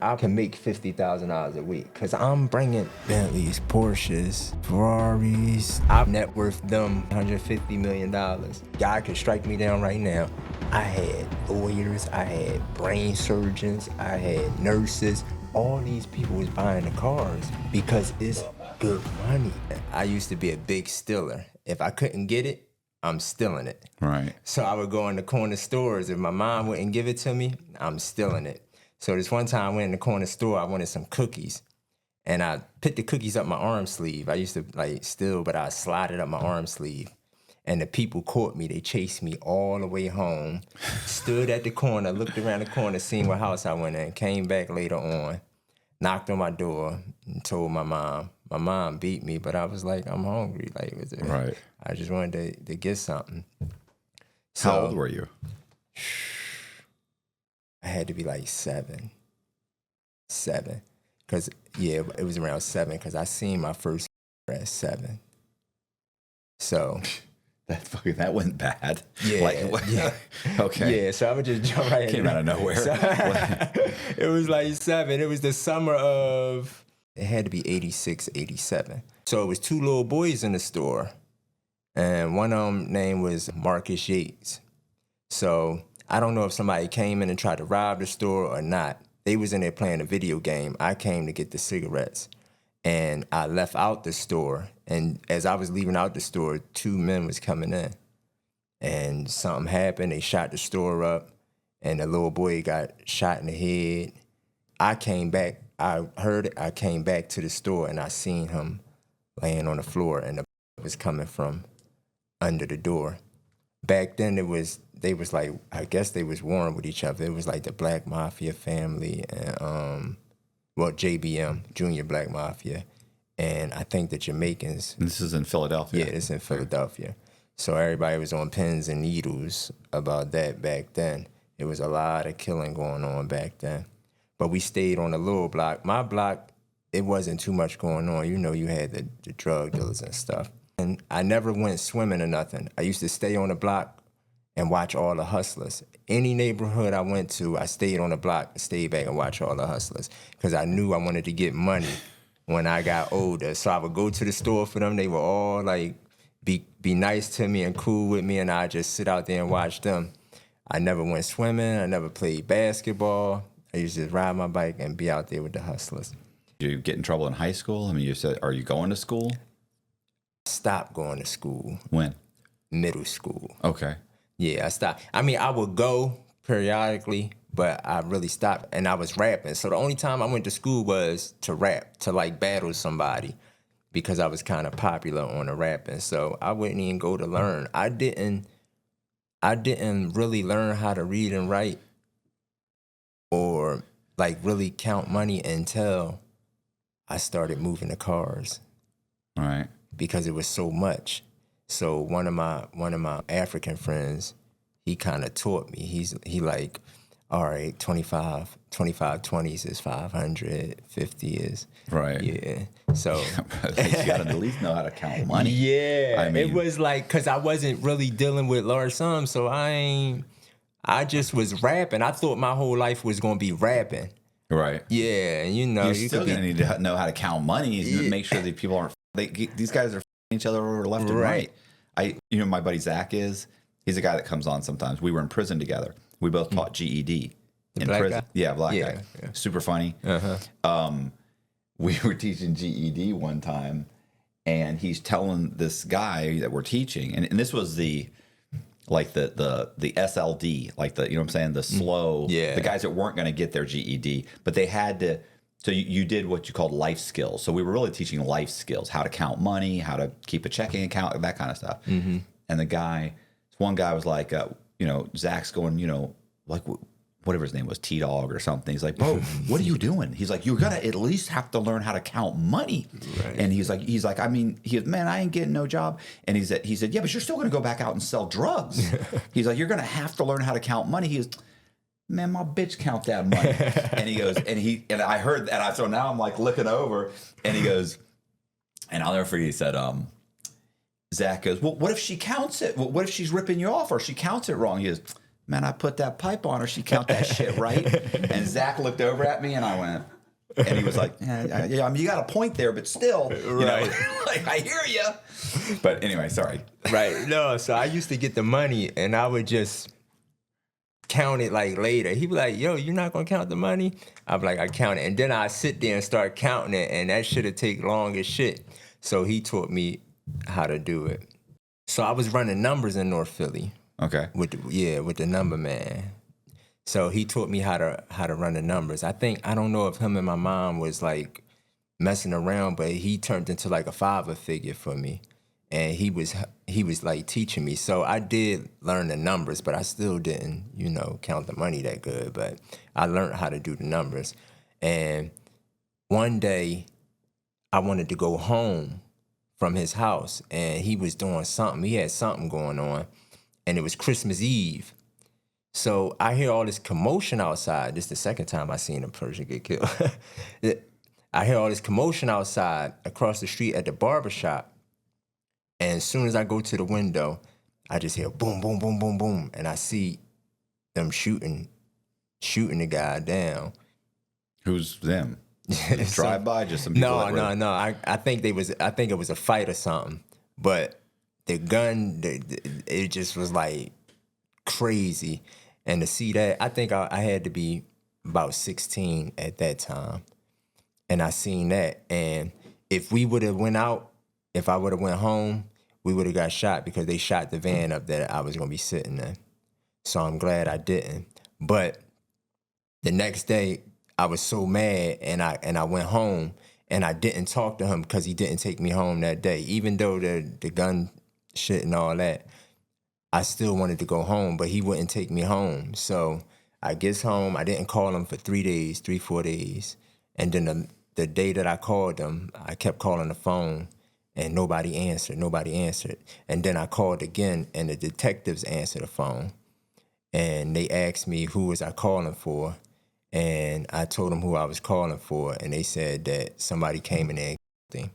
I can make $50,000 a week because I'm bringing Bentleys, Porsches, Ferraris. I've net worth them $150 million. God could strike me down right now. I had lawyers, I had brain surgeons, I had nurses. All these people was buying the cars because it's good money. I used to be a big stealer. If I couldn't get it, I'm stealing it. Right. So I would go in the corner stores. If my mom wouldn't give it to me, I'm stealing it. So this one time I went in the corner store, I wanted some cookies. And I put the cookies up my arm sleeve. I used to steal, but I slide it up my arm sleeve. And the people caught me. They chased me all the way home. Stood at the corner, looked around the corner, seen what house I went in, came back later on, knocked on my door, and told my mom. My mom beat me, but I was like, I'm hungry. Right. I just wanted to get something. How old were you? I had to be like seven. Because, yeah, it was around 7 because I seen my first at 7. So... That went bad. Yeah, yeah. Okay. Yeah, so I would just jump right in. Came out of nowhere. So, it was like 7. It was the summer of, it had to be 86, 87. So it was 2 little boys in the store. And one of them name was Marcus Yates. So I don't know if somebody came in and tried to rob the store or not. They was in there playing a video game. I came to get the cigarettes. And I left out the store. And as I was leaving out the store, 2 men was coming in. And something happened. They shot the store up. And the little boy got shot in the head. I came back. I heard it. I came back to the store, and I seen him laying on the floor. And the was coming from under the door. Back then, they was like, I guess they was warring with each other. It was like the Black Mafia family and... JBM, Junior Black Mafia, and I think the Jamaicans. This is in Philadelphia. Yeah, it's in Philadelphia. So everybody was on pins and needles about that back then. It was a lot of killing going on back then. But we stayed on a little block. My block, it wasn't too much going on. You know, you had the drug dealers and stuff. And I never went swimming or nothing. I used to stay on the block and watch all the hustlers. Any neighborhood I went to, I stayed on the block, stayed back and watch all the hustlers because I knew I wanted to get money when I got older. So I would go to the store for them. They were all like, be nice to me and cool with me, and I just sit out there and watch them. I never went swimming. I never played basketball. I used to ride my bike and be out there with the hustlers. Did you get in trouble in high school? I mean, you said, are you going to school? Stopped going to school. When? Middle school. Okay. Yeah, I stopped. I mean, I would go periodically, but I really stopped, and I was rapping. So the only time I went to school was to rap, to like battle somebody, because I was kind of popular on the rapping. So I wouldn't even go to learn. I didn't really learn how to read and write or like really count money until I started moving the cars. All right. Because it was so much. So one of my African friends, he kind of taught me. He like, all right, 25 20s is 500, 50 is. Right. Yeah. So. You got to at least know how to count money. Yeah. I mean, it was like, because I wasn't really dealing with large sums, so I just was rapping. I thought my whole life was going to be rapping. Right. Yeah. And you know. You're still going to need to know how to count money and make sure that people aren't, these guys are each other over left and right. My buddy Zach he's a guy that comes on sometimes. We were in prison together. We both taught GED in prison. Guy? Yeah, black guy. Yeah. Super funny. Uh-huh. We were teaching GED one time, and he's telling this guy that we're teaching, and this was the SLD, like the, you know what I'm saying, the slow, the guys that weren't going to get their GED, but they had to. So you did what you called life skills. So we were really teaching life skills, how to count money, how to keep a checking account, that kind of stuff. Mm-hmm. And one guy was like, Zach's going, like whatever his name was, T-Dog or something. He's like, bro, what are you doing? He's like, you're going to at least have to learn how to count money. Right. And he's like, I mean, man, I ain't getting no job. And he said, yeah, but you're still going to go back out and sell drugs. He's like, you're going to have to learn how to count money. He goes, man, my bitch count that money. And he goes, and I heard that. So now I'm like looking over, and he goes, and I'll never forget, he said, Zach goes, well, what if she counts it? What if she's ripping you off or she counts it wrong? He goes, man, I put that pipe on her. She count that shit right. And Zach looked over at me and I went, and he was like, yeah, I mean, you got a point there, but still, you know, like, I hear you. But anyway, sorry. Right. No, so I used to get the money and I would just count it like later. He'd be like, yo, you're not going to count the money? I'd be like, I count it. And then I sit there and start counting it, and that shit'd take long as shit. So he taught me how to do it. So I was running numbers in North Philly. Okay. With the number man. So he taught me how to run the numbers. I don't know if him and my mom was like messing around, but he turned into like a father figure for me. And he was like teaching me. So I did learn the numbers, but I still didn't, you know, count the money that good. But I learned how to do the numbers. And one day I wanted to go home from his house, and he was doing something. He had something going on, and it was Christmas Eve. So I hear all this commotion outside. This is the second time I seen a person get killed. I hear all this commotion outside across the street at the barbershop. And as soon as I go to the window, I just hear boom, boom, boom, boom, boom. And I see them shooting the guy down. Who's them? Drive by, just some people. No. I think it was a fight or something. But the gun, it just was like crazy. And to see that, I think I had to be about 16 at that time. And I seen that. And if we would have went out, if I would have went home, we would have got shot because they shot the van up that I was going to be sitting in. So I'm glad I didn't. But the next day, I was so mad, and I went home, and I didn't talk to him because he didn't take me home that day. Even though the gun shit and all that, I still wanted to go home, but he wouldn't take me home. So I gets home. I didn't call him for 4 days. And then the day that I called him, I kept calling the phone, and nobody answered. And then I called again, and the detectives answered the phone. And they asked me who was I calling for. And I told them who I was calling for. And they said that somebody came in there and killed him.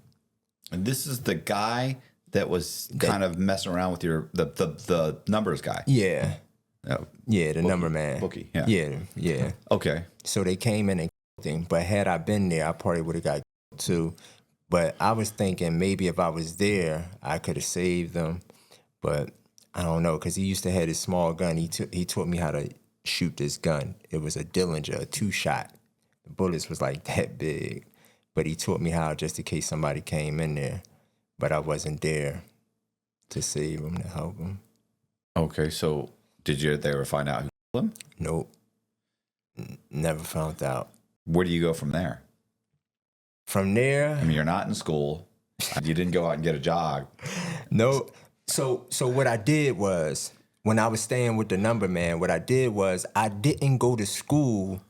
And this is the guy that was kind of messing around with the numbers guy. Yeah. Oh, yeah, the number man. Bookie, yeah. Okay. So they came in and killed him. But had I been there, I probably would have got killed too. But I was thinking maybe if I was there, I could have saved them. But I don't know, because he used to have this small gun. He taught me how to shoot this gun. It was a Dillinger, a 2-shot. The bullets was like that big. But he taught me how just in case somebody came in there. But I wasn't there to save him, to help him. Okay, so did you ever find out who killed him? Nope. Never found out. Where do you go from there? From there? I mean, you're not in school. You didn't go out and get a job. No. So what I did was, when I was staying with the number man, what I did was I didn't go to school,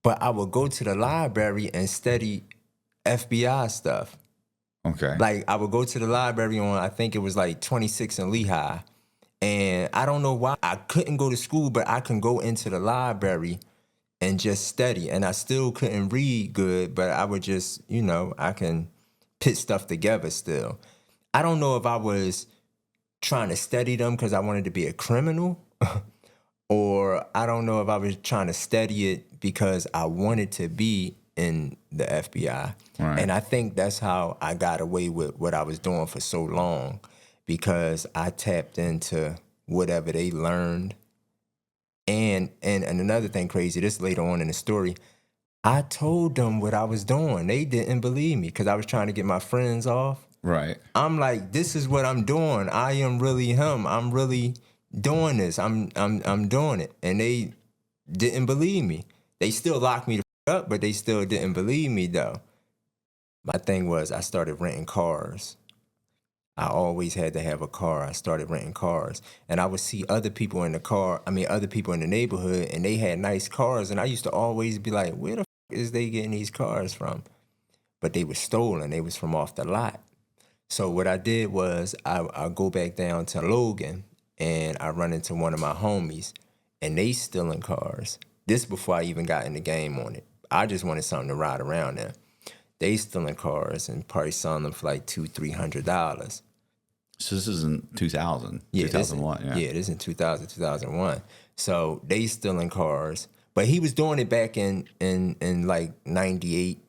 but I would go to the library and study FBI stuff. Okay. Like, I would go to the library on, I think it was like 26 in Lehigh. And I don't know why I couldn't go to school, but I can go into the library and just study. And I still couldn't read good, but I would just, you know, I can put stuff together still. I don't know if I was trying to study them because I wanted to be a criminal, or I don't know if I was trying to study it because I wanted to be in the FBI. Right. And I think that's how I got away with what I was doing for so long, because I tapped into whatever they learned. And another thing crazy, this later on in the story, I told them what I was doing. They didn't believe me because I was trying to get my friends off. Right. I'm like, this is what I'm doing. I am really him. I'm really doing this. I'm doing it. And they didn't believe me. They still locked me the f up, but they still didn't believe me though. My thing was I started renting cars. I always had to have a car. I started renting cars. And I would see other people in the neighborhood, and they had nice cars. And I used to always be like, where the f is they getting these cars from? But they were stolen. They was from off the lot. So what I did was I go back down to Logan, and I run into one of my homies, and they stealing cars. This before I even got in the game on it. I just wanted something to ride around in. They stealing cars and probably selling them for like $200-300. So this is in 2000, Yeah, 2001. Yeah, this is in 2000, 2001. So they stealing cars. But he was doing it back in like 98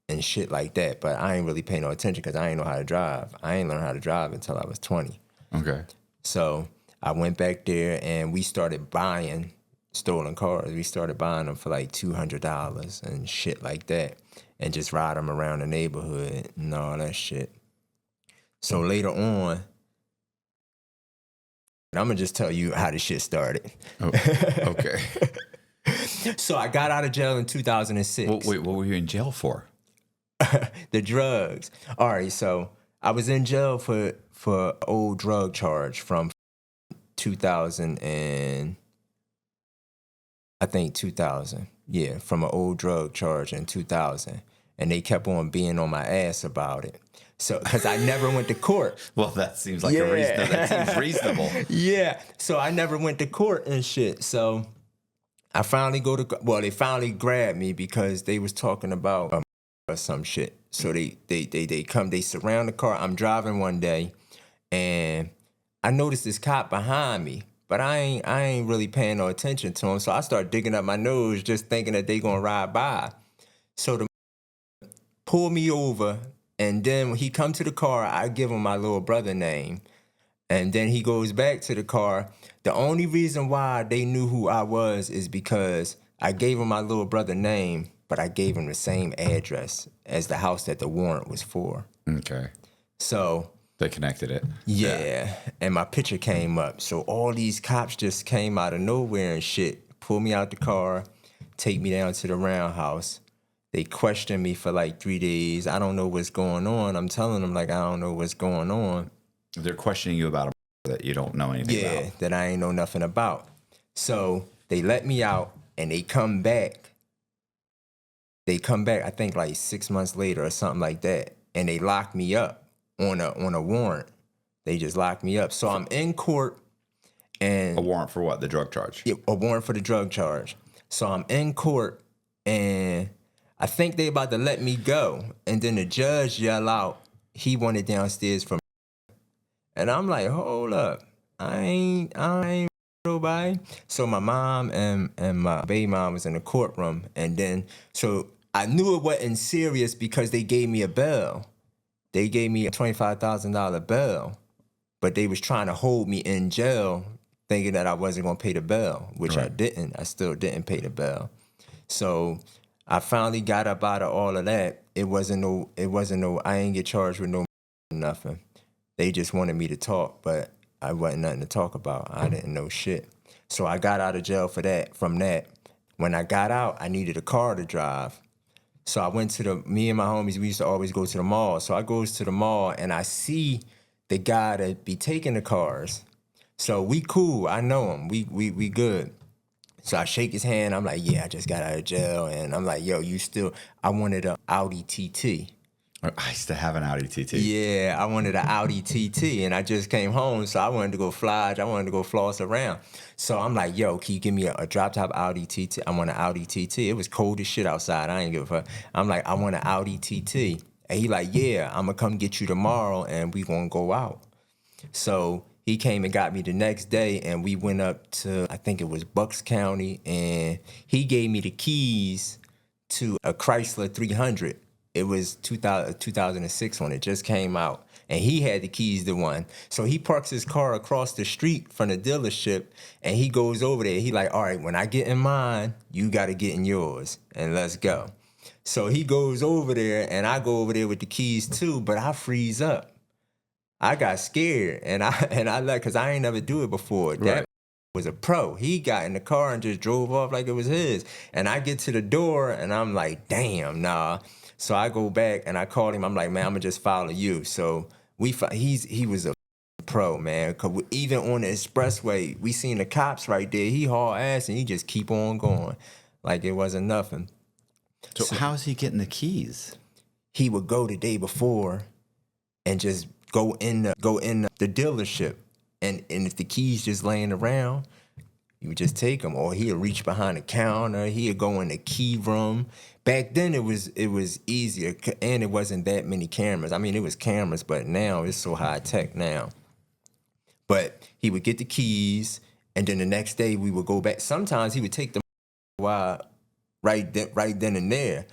and shit like that. But I ain't really paying no attention because I ain't know how to drive. I ain't learned how to drive until I was 20. Okay. So I went back there and we started buying stolen cars. We started buying them for like $200 and shit like that, and just ride them around the neighborhood and all that shit. So later on, I'm gonna just tell you how the shit started. Oh, okay. So I got out of jail in 2006. Well, wait, what were you in jail for? The drugs. All right, so I was in jail for old drug charge from 2000 and I think 2000. Yeah, from an old drug charge in 2000. And they kept on being on my ass about it. So, because I never went to court. Well, that seems like that seems reasonable. Yeah. So I never went to court and shit. So I finally they finally grabbed me because they was talking about or some shit. So they surround the car. I'm driving one day and I noticed this cop behind me, but I ain't really paying no attention to him. So I start digging up my nose just thinking that they gonna ride by. So the pull me over, and then when he come to the car, I give him my little brother name. And then he goes back to the car. The only reason why they knew who I was is because I gave him my little brother name, but I gave him the same address as the house that the warrant was for. Okay. So they connected it. Yeah. And my picture came up. So all these cops just came out of nowhere and shit, pull me out the car, take me down to the roundhouse. They questioned me for like 3 days. I don't know what's going on. I'm telling them like I don't know what's going on. They're questioning you about a that you don't know anything about. Yeah, that I ain't know nothing about. So they let me out and they come back. They come back, I think like 6 months later or something like that. And they locked me up on a warrant. They just locked me up. So I'm in court and... A warrant for what? The drug charge? Yeah, a warrant for the drug charge. So I'm in court and I think they about to let me go. And then the judge yell out, he wanted downstairs from... And I'm like, hold up. I ain't nobody. So my mom and my baby mom was in the courtroom. And then, so I knew it wasn't serious because they gave me a bail. They gave me a $25,000 bail. But they was trying to hold me in jail thinking that I wasn't going to pay the bail, which right. I didn't. I still didn't pay the bail. So I finally got up out of all of that. It wasn't no, I ain't get charged with no nothing. They just wanted me to talk, but I wasn't nothing to talk about. I didn't know shit. So I got out of jail from that. When I got out, I needed a car to drive. So I went to me and my homies, we used to always go to the mall. So I goes to the mall and I see the guy that be taking the cars. So we cool, I know him, we good. So I shake his hand, I'm like, yeah, I just got out of jail. And I'm like, yo, I wanted an Audi TT. I used to have an Audi TT. Yeah, I wanted an Audi TT, and I just came home, so I wanted to go I wanted to go floss around. So I'm like, yo, can you give me a drop-top Audi TT? I want an Audi TT. It was cold as shit outside. I ain't give a fuck. I'm like, I want an Audi TT. And he like, yeah, I'm going to come get you tomorrow, and we going to go out. So he came and got me the next day, and we went up to, I think it was Bucks County, and he gave me the keys to a Chrysler 300. It was 2006 when it just came out. And he had the keys to one. So he parks his car across the street from the dealership, and he goes over there. He like, all right, when I get in mine, you got to get in yours, and let's go. So he goes over there, and I go over there with the keys too, but I freeze up. I got scared, and I left because I ain't never do it before. Right. That was a pro. He got in the car and just drove off like it was his. And I get to the door, and I'm like, damn, nah. So I go back and I called him. I'm like, man, I'm gonna just follow you. So he was a pro, man. Cause even on the expressway, we seen the cops right there. He haul ass and he just keep on going, like it wasn't nothing. So how is he getting the keys? He would go the day before and just go in the dealership, and if the keys just laying around, you would just take them, or he'll reach behind the counter. He'll go in the key room. Back then, it was easier, and it wasn't that many cameras. I mean, it was cameras, but now it's so high tech now. But he would get the keys, and then the next day we would go back. Sometimes he would take the right then and there.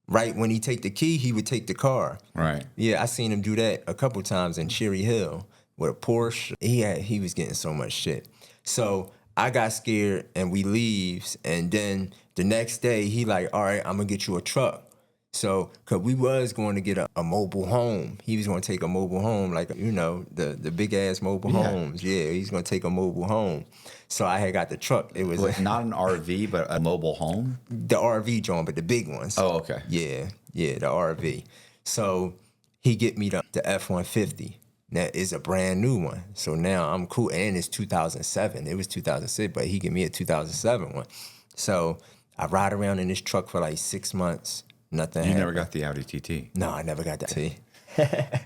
Right when he take the key, he would take the car. Right. Yeah, I seen him do that a couple times in Cherry Hill with a Porsche. He was getting so much shit. So I got scared and we leaves, and then the next day he like, all right, I'm gonna get you a truck. So, cause we was going to get a mobile home. He was gonna take a mobile home, like, you know, the big ass mobile homes. Yeah, he's gonna take a mobile home. So I had got the truck. It was not an RV, but a mobile home? The RV joint, but the big ones. Oh, okay. Yeah, the RV. So he get me the F-150. That is a brand new one. So now I'm cool. And it's 2007. It was 2006, but he give me a 2007 one. So I ride around in this truck for like 6 months. Nothing happened. You never got the Audi TT? No, I never got that.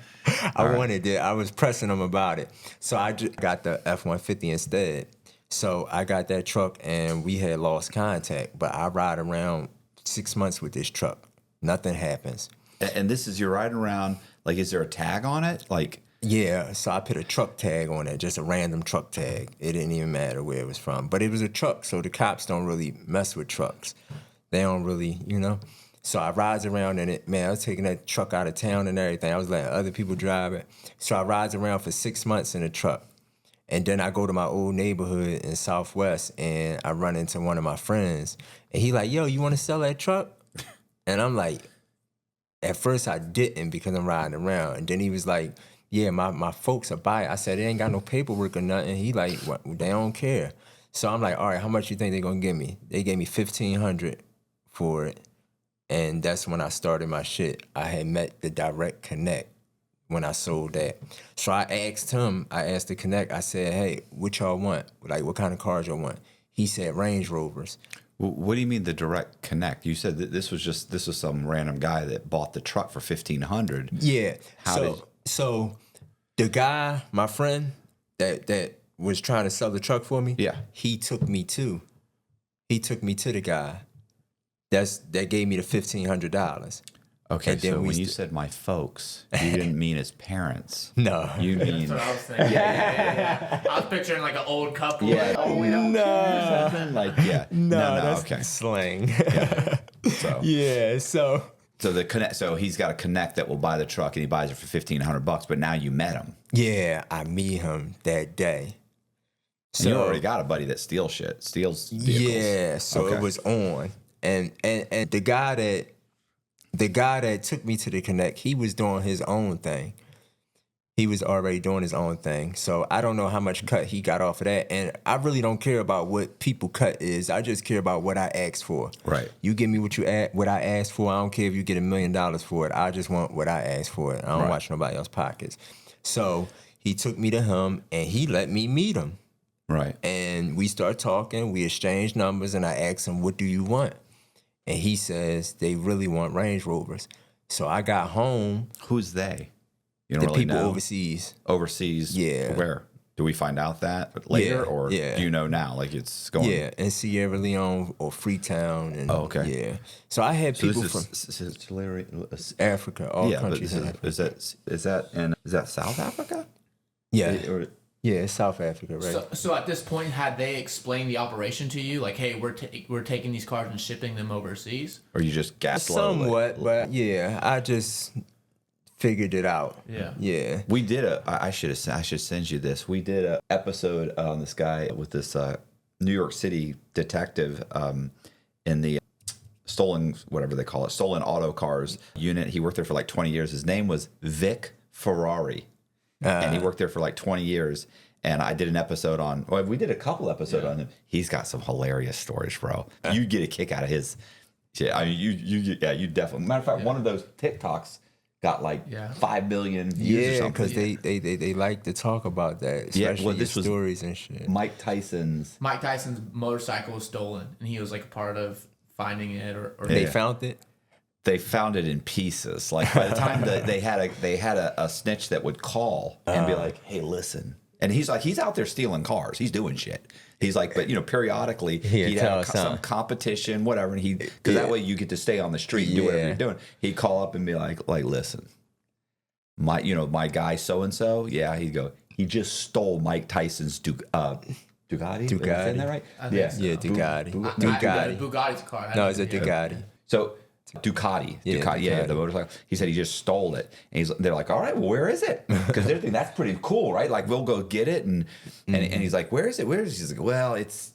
I wanted it. I was pressing him about it. So I just got the F-150 instead. So I got that truck and we had lost contact. But I ride around 6 months with this truck. Nothing happens. And this is, you're riding around, like, is there a tag on it? Like, yeah, so I put a truck tag on it, just a random truck tag. It didn't even matter where it was from. But it was a truck, so the cops don't really mess with trucks. They don't really, you know. So I rides around in it. Man, I was taking that truck out of town and everything. I was letting other people drive it. So I rides around for 6 months in the truck. And then I go to my old neighborhood in Southwest, and I run into one of my friends. And he like, yo, you want to sell that truck? And I'm like, at first I didn't because I'm riding around. And then he was like, yeah, my folks will buy it. I said, they ain't got no paperwork or nothing. He like, what? They don't care. So I'm like, all right, how much you think they're going to give me? They gave me $1,500 for it. And that's when I started my shit. I had met the direct connect when I sold that. So I asked the connect, I said, hey, what y'all want? Like, what kind of cars y'all want? He said Range Rovers. What do you mean the direct connect? You said that this was some random guy that bought the truck for $1,500. Yeah. So the guy, my friend, that was trying to sell the truck for me, yeah, he took me to the guy that gave me the $1,500. Okay, so when you said my folks, you didn't mean his parents. No. You mean... That's what I was thinking. Yeah. I was picturing like an old couple. Yeah. Like, oh, we don't No. Like, yeah. No, that's okay. slang. Yeah. So. Yeah, so the connect. So he's got a connect that will buy the truck, and he buys it for $1,500. But now you met him. Yeah, I meet him that day. So you already got a buddy that steals vehicles. Yeah, so okay. It was on, and the guy that took me to the connect, he was doing his own thing. He was already doing his own thing. So I don't know how much cut he got off of that. And I really don't care about what people cut is. I just care about what I asked for. Right. You give me what I asked for. I don't care if you get $1 million for it. I just want what I asked for. I don't watch nobody else's pockets. So he took me to him and he let me meet him. Right. And we start talking. We exchange numbers and I asked him, what do you want? And he says they really want Range Rovers. So I got home. Who's they? You don't The really people know. Overseas. Overseas? Yeah. Where? Do we find out that later, or do you know now? Like it's going? Yeah, in Sierra Leone or Freetown. And, okay. Yeah. So I had people from Africa, all countries. But is that South Africa? Yeah. Yeah, it's South Africa, right? So at this point, had they explained the operation to you? Like, hey, we're taking these cars and shipping them overseas? Or you just gaslit? Somewhat, but yeah, I just figured it out. Yeah. We did I should send you this. We did an episode on this guy with this New York City detective in the stolen auto cars unit. He worked there for like 20 years. His name was Vic Ferrari. And he worked there for like 20 years. And I did an episode we did a couple episodes on him. He's got some hilarious stories, bro. You get a kick out of his. Yeah, I mean, you definitely. Matter of fact, one of those TikToks got like 5 million views or something. Because they like to talk about that, especially this stories and shit. Mike Tyson's motorcycle was stolen, and he was like a part of finding it, or they found it. They found it in pieces. Like by the time they had a snitch that would call and be like, "Hey, listen." And he's out there stealing cars. He's doing shit. He's like, but periodically he'd have some competition, whatever, and because that way you get to stay on the street and do whatever you're doing. He'd call up and be like, listen, my guy so and so, he'd go, he just stole Mike Tyson's Ducati. Am I saying that right? Yeah, Ducati. Bugatti's car. No, it's a Ducati. So Ducati, the motorcycle. He said he just stole it, and they're like, all right, well, where is it? Because they're thinking that's pretty cool, right? Like we'll go get it, and he's like, where is it? Where is it? He's like, well, it's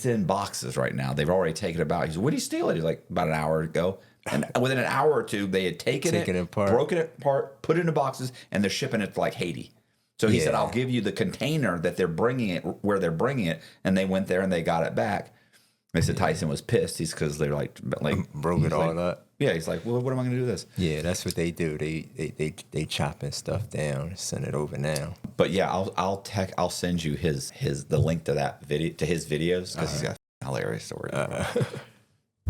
in boxes right now. They've already taken it out. He's like, when did he steal it? He's like, about an hour ago. And within an hour or two, they had taken it apart, broken it apart, put it into boxes, and they're shipping it to like Haiti. So he said, I'll give you the container that they're bringing it, where they're bringing it. And they went there and they got it back. They said Tyson was pissed. He's because they're like broke it all up. Yeah, he's like, well, what am I going to do with this? Yeah, that's what they do. They chopping stuff down, send it over now. But yeah, I'll send you the link to that video, to his videos, because he's got a hilarious story.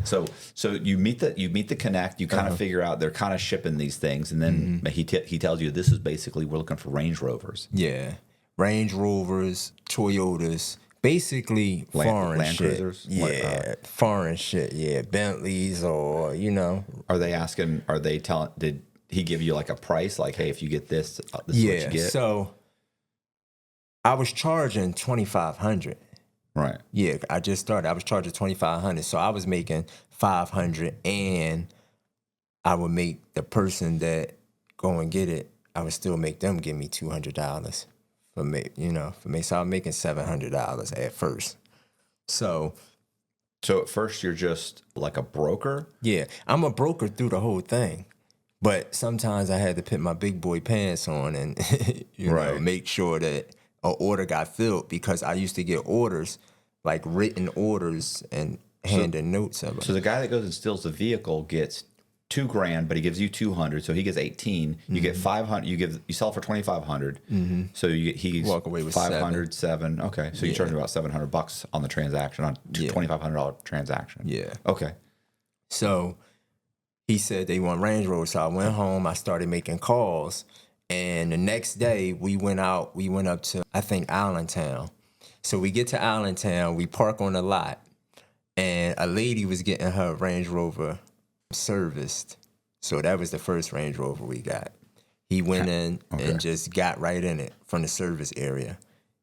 So you meet the connect, you kind of figure out they're kind of shipping these things, and then he tells you this is basically we're looking for Range Rovers. Yeah, Range Rovers, Toyotas, basically foreign Land shit. Cruisers. Yeah, foreign shit. Yeah, Bentleys or Are they asking? Are they telling? Did he give you like a price? Like, hey, if you get this is what you get. So I was charging $2,500. Right. Yeah, I just started. I was charging $2,500, so I was making $500, and I would make the person that go and get it. I would still make them give me $200 for me. So I'm making $700 at first. So at first you're just like a broker. Yeah, I'm a broker through the whole thing, but sometimes I had to put my big boy pants on and make sure that an order got filled, because I used to get orders, like written orders, and handing notes of them. So the guy that goes and steals the vehicle gets $2,000, but he gives you 200, so he gets 18. You get 500. You sell it for 2,500. So he walk away with 500, 7. Okay, so you charge him about $700 on the transaction, on $2,500 transaction. Yeah. Okay. So he said they want Range Rover, so I went home. I started making calls. And the next day, we went up to, I think, Allentown. So we get to Allentown, we park on the lot, and a lady was getting her Range Rover serviced. So that was the first Range Rover we got. He went in and just got right in it from the service area.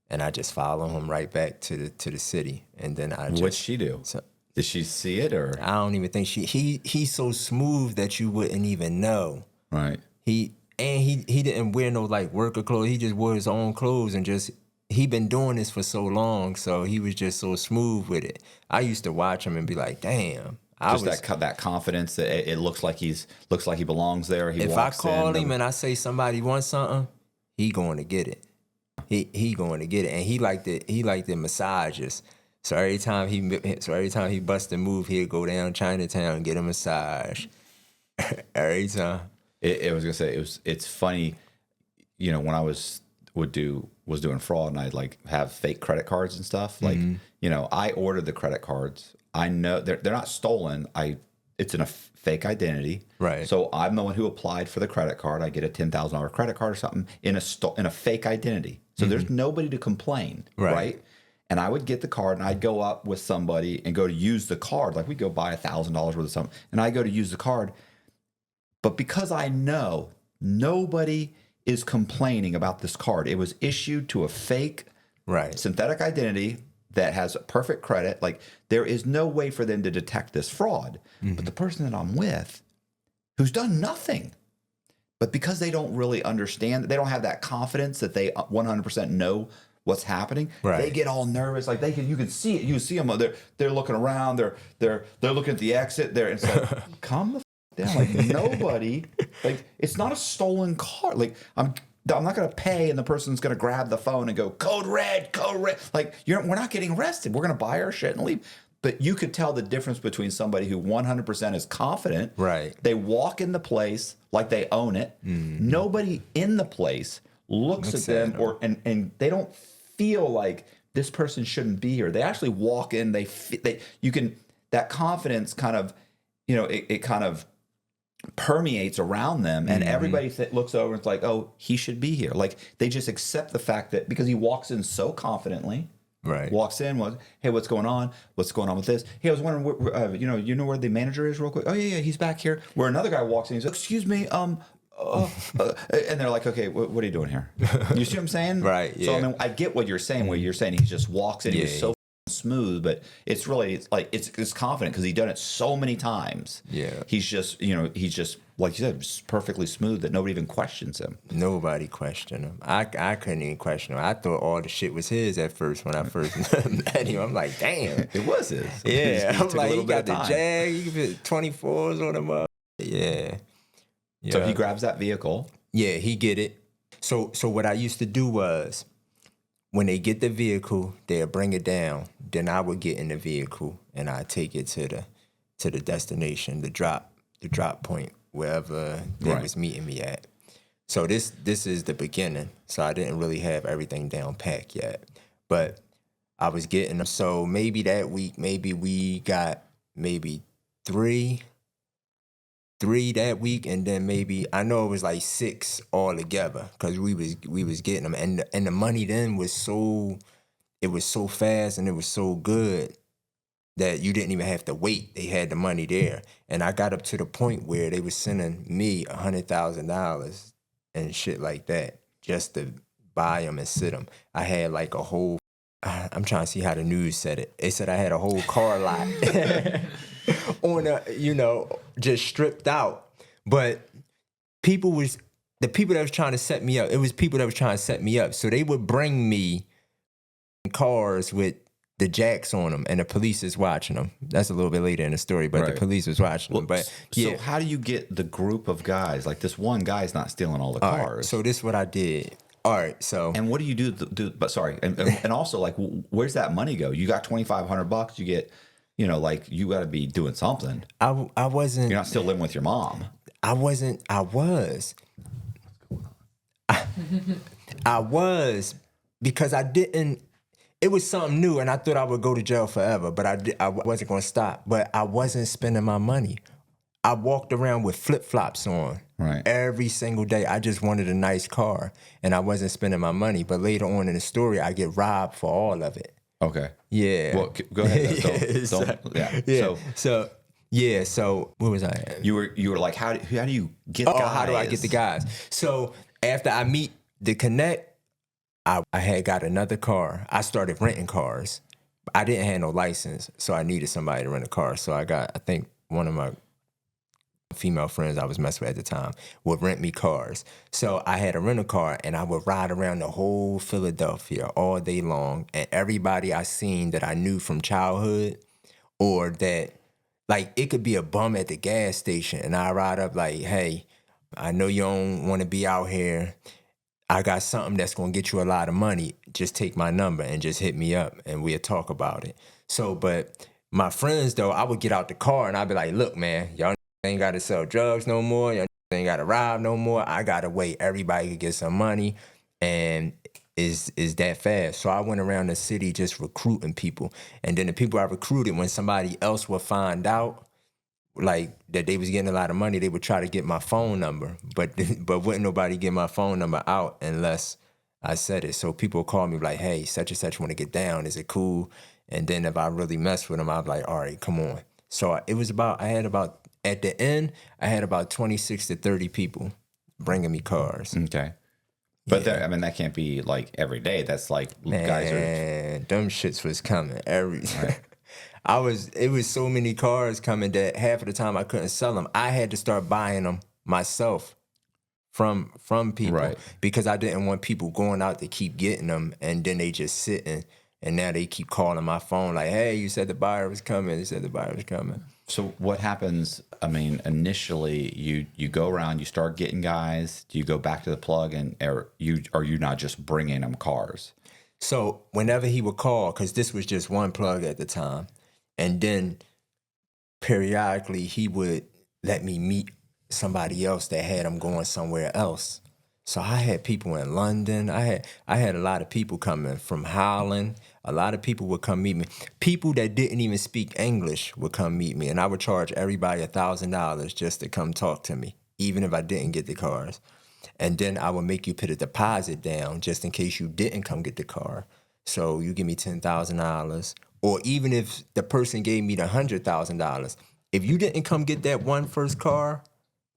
And I just followed him right back to the city. And then what'd she do? So, did she see it, or? I don't even think he's so smooth that you wouldn't even know. Right. He didn't wear no like worker clothes. He just wore his own clothes, and he been doing this for so long, so he was just so smooth with it. I used to watch him and be like, damn. That confidence that it looks like he belongs there. If I call him and I say somebody wants something, he going to get it. He going to get it, and he liked the massages. So every time he bust a move, he'd go down Chinatown and get a massage. Every time. It's funny, when I was doing fraud and I'd like have fake credit cards and stuff. Like, I ordered the credit cards. I know they're not stolen. It's in a fake identity. Right. So I'm the one who applied for the credit card. I get a $10,000 credit card or something in a fake identity. So there's nobody to complain. Right. And I would get the card and I'd go up with somebody and go to use the card. Like we'd go buy $1,000 worth of something, and I go to use the card. But because I know nobody is complaining about this card, it was issued to a fake synthetic identity that has perfect credit. Like there is no way for them to detect this fraud. But the person that I'm with, who's done nothing, but because they don't really understand, they don't have that confidence that they 100% know what's happening. They get all nervous. Like you can see it. You see them. They're looking around. They're looking at the exit. It's like, calm the down. Like nobody, like it's not a stolen car. Like I'm not going to pay, and the person's going to grab the phone and go code red. Like we're not getting arrested. We're going to buy our shit and leave. But you could tell the difference between somebody who 100% is confident. Right. They walk in the place like they own it. Nobody in the place looks at them and they don't feel like this person shouldn't be here. They actually walk in. That confidence kind of, it kind of permeates around them, and everybody looks over and it's like, oh, he should be here. Like they just accept the fact that because he walks in so confidently, walks in, hey, what's going on? What's going on with this? Hey, I was wondering, you know where the manager is real quick? Oh yeah, he's back here. Where another guy walks in, he's like, excuse me, and they're like, okay, what are you doing here? You see what I'm saying? Right. Yeah. So I mean, I get what you're saying. Where you're saying he just walks in, he was so smooth, but it's really like it's confident because he's done it so many times. Yeah. He's just like you said, just perfectly smooth that nobody even questions him. Nobody questioned him. I couldn't even question him. I thought all the shit was his at first when I first met him. I'm like, damn. It was his. Yeah. I'm like, he got the time. Jag. He can fit 24s on him up. Yeah. So he grabs that vehicle. Yeah, he get it. So what I used to do was, when they get the vehicle, they'll bring it down. Then I would get in the vehicle and I take it to the destination, the drop point, wherever they was meeting me at. So this is the beginning. So I didn't really have everything down packed yet, but I was getting them. So maybe that week, maybe we got three that week, and then maybe I know it was like 6 all together because we was getting them, and the money then was so fast and it was so good that you didn't even have to wait. They had the money there, and I got up to the point where they was sending me $100,000 and shit like that just to buy them and sit them. I had like a whole. I'm trying to see how the news said it. They said I had a whole car lot on just stripped out. But the people that was trying to set me up, it was people that was trying to set me up. So they would bring me cars with the jacks on them, and the police is watching them. That's a little bit later in the story, but the police was watching them. But so how do you get the group of guys? Like this one guy's not stealing all the cars. Right, so this is what I did. All right, so and what do you do? But sorry, and also like, where's that money go? You got $2,500. You get, like you got to be doing something. I wasn't. You're not still living with your mom. I wasn't. I was. I was, because I didn't. It was something new, and I thought I would go to jail forever. But I wasn't going to stop. But I wasn't spending my money. I walked around with flip-flops on every single day. I just wanted a nice car, and I wasn't spending my money. But later on in the story, I get robbed for all of it. Okay. Yeah. Well, go ahead. So where was I at? You were like, how do you get guys? How do I get the guys? So after I meet the connect, I had got another car. I started renting cars. I didn't have no license, so I needed somebody to rent a car. So I think one of my female friends I was messing with at the time would rent me cars. So I had a rental car, and I would ride around the whole Philadelphia all day long. And everybody I seen that I knew from childhood, or that, like, it could be a bum at the gas station, and I ride up like, hey, I know you don't want to be out here. I got something that's going to get you a lot of money. Just take my number and just hit me up, and we'll talk about it. So, but my friends, though, I would get out the car, and I'd be like, look, man, y'all ain't got to sell drugs no more. Y'all ain't got to rob no more. I got to wait. Everybody could get some money, and is that fast. So I went around the city just recruiting people. And then the people I recruited, when somebody else would find out, like, that they was getting a lot of money, they would try to get my phone number. But wouldn't nobody get my phone number out unless I said it. So people would call me like, hey, such and such want to get down. Is it cool? And then if I really mess with them, I'd be like, all right, come on. So at the end, I had about 26 to 30 people bringing me cars. Okay. But that can't be like every day. That's like, guys are... Them shits was coming every... It was so many cars coming that half of the time I couldn't sell them. I had to start buying them myself from people because I didn't want people going out to keep getting them, and then they just sitting, and now they keep calling my phone like, hey, you said the buyer was coming. You said the buyer was coming. So what happens, initially you go around, you start getting guys, do you go back to the plug, and are you not just bringing them cars? So whenever he would call, because this was just one plug at the time, and then periodically he would let me meet somebody else that had him going somewhere else. So I had people in London. I had a lot of people coming from Holland. A lot of people would come meet me. People that didn't even speak English would come meet me, and I would charge everybody $1,000 just to come talk to me, even if I didn't get the cars. And then I would make you put a deposit down just in case you didn't come get the car. So you give me $10,000, or even if the person gave me the $100,000, if you didn't come get that first car,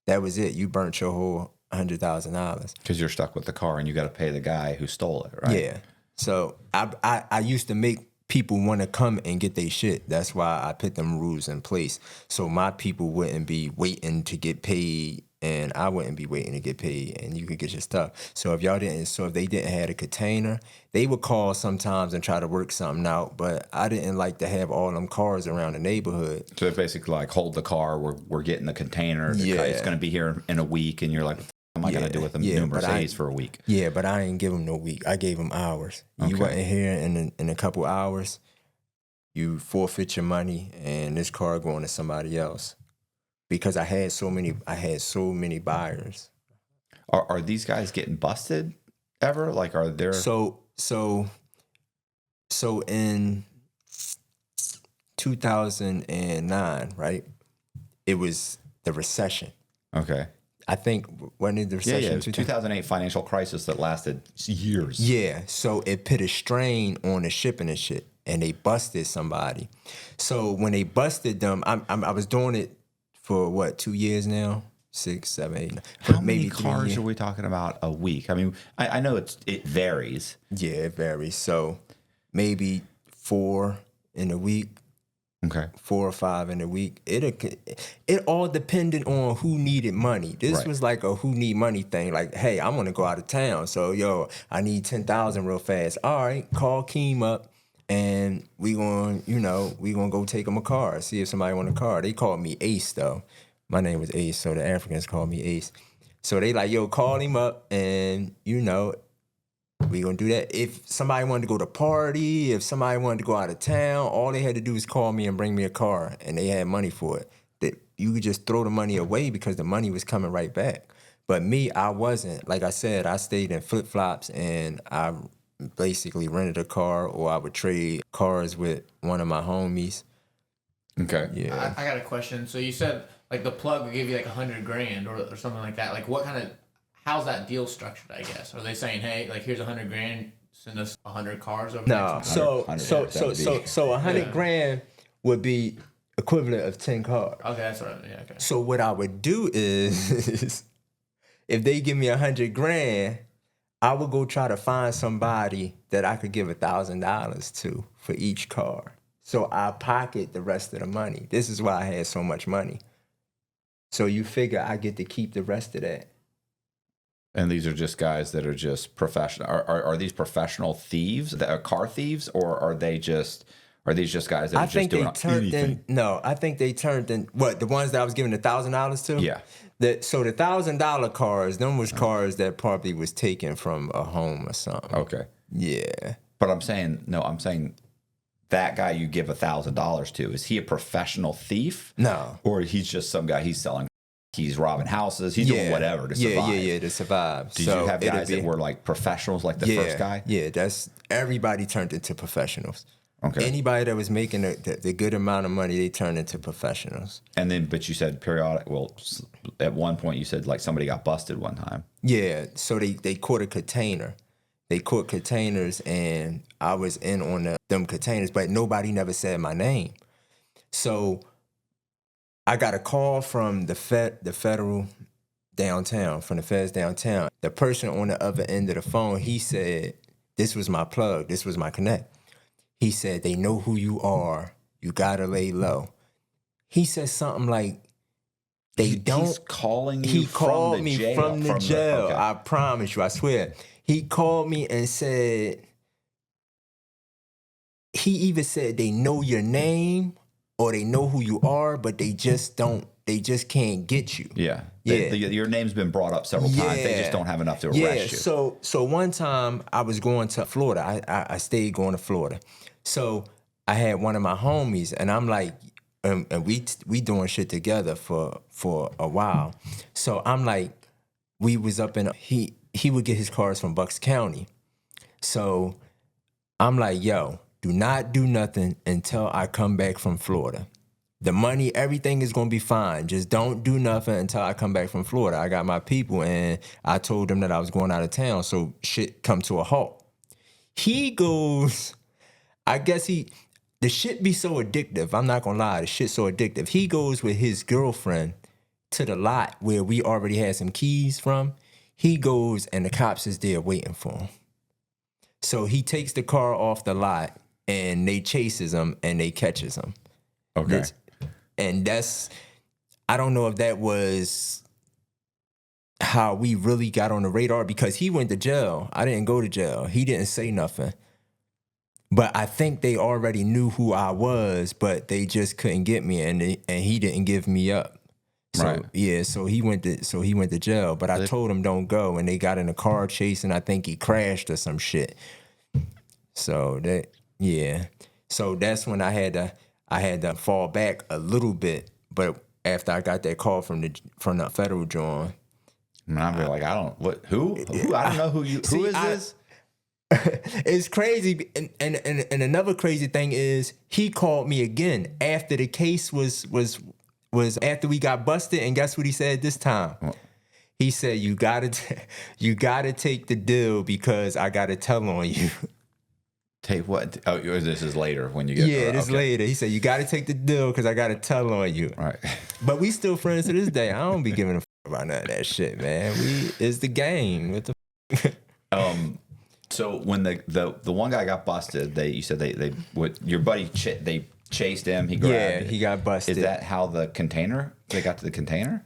that was it. You burnt your whole $100,000. Because you're stuck with the car and you got to pay the guy who stole it, right? Yeah. So I used to make people want to come and get their shit. That's why I put them rules in place. So my people wouldn't be waiting to get paid, and I wouldn't be waiting to get paid, and you could get your stuff. So if they didn't have a container, they would call sometimes and try to work something out. But I didn't like to have all them cars around the neighborhood. So it's basically like, hold the car. We're getting the container. It's going to be here in a week, and you're like, what am I going to do with them new Mercedes for a week? Yeah, but I didn't give them no week. I gave them hours. Okay. You wasn't here in a couple hours, you forfeit your money, and this car going to somebody else. Because I had so many buyers. Are these guys getting busted ever? Like, are there? So in 2009, right? It was the recession. Okay. I think when did the recession? Yeah, it was 2008 financial crisis that lasted years. Yeah, so it put a strain on the shipping and shit, and they busted somebody. So when they busted them, I was doing it for 2 years now, 6, 7, 8. How many cars are we talking about a week? I mean, I know it varies. Yeah, it varies. So maybe 4 in a week. Okay. 4 or 5 in a week. It all depended on who needed money. This was like a who need money thing. Like, hey, I want to go out of town, so I need 10,000 real fast. All right, call Keem up, and we gonna go take him a car. See if somebody want a car. They called me Ace though. My name was Ace, so the Africans called me Ace. So they like, call him up, and we gonna do that. If somebody wanted to go to party, if somebody wanted to go out of town, all they had to do was call me and bring me a car, and they had money for it. That you could just throw the money away because the money was coming right back. But me, I wasn't. Like I said, I stayed in flip-flops, and I basically rented a car, or I would trade cars with one of my homies. Okay. Yeah. I got a question. So you said like the plug would give you like $100,000 or something like that. Like how's that deal structured, I guess? Are they saying, hey, like here's $100,000, send us 100 cars over? No, so $100,000 would be equivalent of 10 cars. Okay, that's what okay. So what I would do is if they give me $100,000, I would go try to find somebody that I could give $1,000 to for each car. So I pocket the rest of the money. This is why I had so much money. So you figure I get to keep the rest of that. And these are just guys that are just professional. Are these professional thieves, that are car thieves, or are these just guys that are just doing anything? I think they turned in the ones that I was giving $1,000 to. Yeah. So the $1,000 cars, them was cars that probably was taken from a home or something. Okay. Yeah. But I'm saying that guy you give $1,000 to, is he a professional thief? No. Or he's just some guy, he's robbing houses, he's doing whatever to survive. Yeah, to survive. Did you have guys that were like professionals, like the first guy? Yeah, everybody turned into professionals. Okay. Anybody that was making the good amount of money, they turned into professionals. And then, but you said at one point you said like somebody got busted one time. Yeah, so they caught a container. They caught containers, and I was in on them containers, but nobody never said my name. So I got a call from the federal downtown, from the feds downtown. The person on the other end of the phone, he said, this was my plug, this was my connect. He said, they know who you are. You gotta lay low. He said something like, he's calling you he called me jail, from the jail. Okay. I promise you, I swear. He called me and said, he either said they know your name or they know who you are, but they just can't get you. Yeah. Yeah. Your name's been brought up several times. They just don't have enough to arrest you. So one time I was going to Florida. I stayed going to Florida. So I had one of my homies, and I'm like, and we doing shit together for a while. So I'm like, we was up in, he would get his cars from Bucks County. So I'm like, yo, do not do nothing until I come back from Florida. The money, everything is going to be fine. Just don't do nothing until I come back from Florida. I got my people, and I told them that I was going out of town, so shit come to a halt. He goes, I guess the shit be so addictive. I'm not going to lie, the shit's so addictive. He goes with his girlfriend to the lot where we already had some keys from. He goes and the cops is there waiting for him. So he takes the car off the lot and they chases him and they catches him. Okay. And that's, I don't know if that was how we really got on the radar because he went to jail. I didn't go to jail. He didn't say nothing. But I think they already knew who I was, but they just couldn't get me, and he didn't give me up. So Right. yeah, so he went to jail. But I told him don't go, and they got in a car chase, and I think he crashed or some shit. So so that's when I had to fall back a little bit. But after I got that call from the federal joint, And I'd be like, I don't who I don't know who is this. It's crazy, and another crazy thing is he called me again after the case was after we got busted, and guess what he said this time? He said you gotta take the deal because I gotta tell on you. Take what? Oh, this is later when you get. Yeah, this later. He said you gotta take the deal because I gotta tell on you. Right. But we still friends to this day. I don't be giving a about none of that shit, man. It's the game. What the. So when the one guy got busted, you said they your buddy they chased him. He grabbed. Yeah, he got busted. Is that how they got to the container?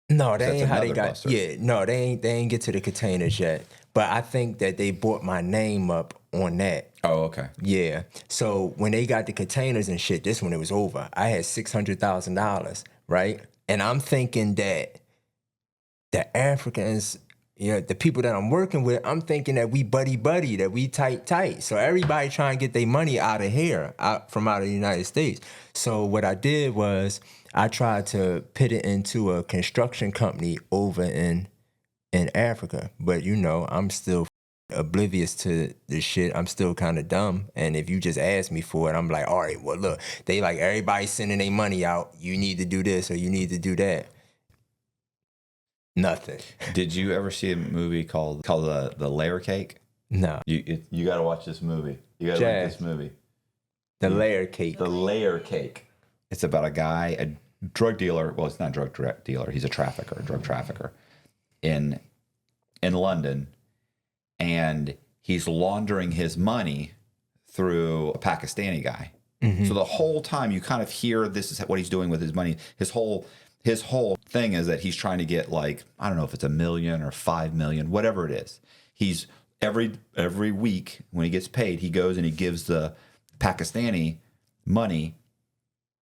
No, that ain't how they got. Buster. Yeah, no, they ain't get to the containers yet. But I think that they brought my name up on that. Oh, okay. Yeah. So when they got the containers and shit, this when it was over. I had $600,000, right? And I'm thinking that the Africans, the people that I'm working with, I'm thinking that we buddy, that we tight. So everybody trying to get their money out of here, from out of the United States. So what I did was I tried to put it into a construction company over in Africa. But I'm still oblivious to the shit. I'm still kind of dumb. And if you just ask me for it, I'm like, all right, well, look, they like everybody sending their money out. You need to do this or you need to do that. Nothing. Did you ever see a movie called the Layer Cake? No. You got to watch this movie. You got to like this movie. The Layer Cake. The Layer Cake. It's about a guy, a drug dealer. Well, it's not a drug dealer. He's a drug trafficker in London, and he's laundering his money through a Pakistani guy. Mm-hmm. So the whole time you kind of hear this is what he's doing with his money. His whole thing is that he's trying to get, like, I don't know if it's $1 million or $5 million, whatever it is. He's every week when he gets paid, he goes and he gives the Pakistani money.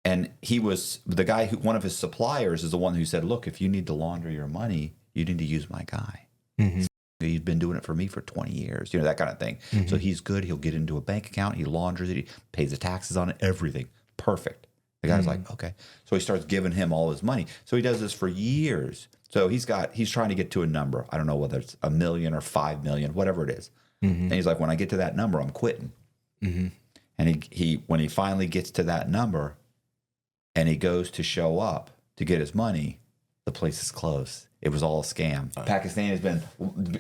And he was the guy one of his suppliers is the one who said, look, if you need to launder your money, you need to use my guy. Mm-hmm. He's been doing it for me for 20 years, that kind of thing. Mm-hmm. So he's good. He'll get into a bank account. He launders it. He pays the taxes on it, everything. Perfect. The guy's like, okay. So he starts giving him all his money. So he does this for years. So he's trying to get to a number. I don't know whether it's $1 million or $5 million, whatever it is. Mm-hmm. And he's like, when I get to that number, I'm quitting. Mm-hmm. And he when he finally gets to that number and he goes to show up to get his money, the place is closed. It was all a scam. Pakistan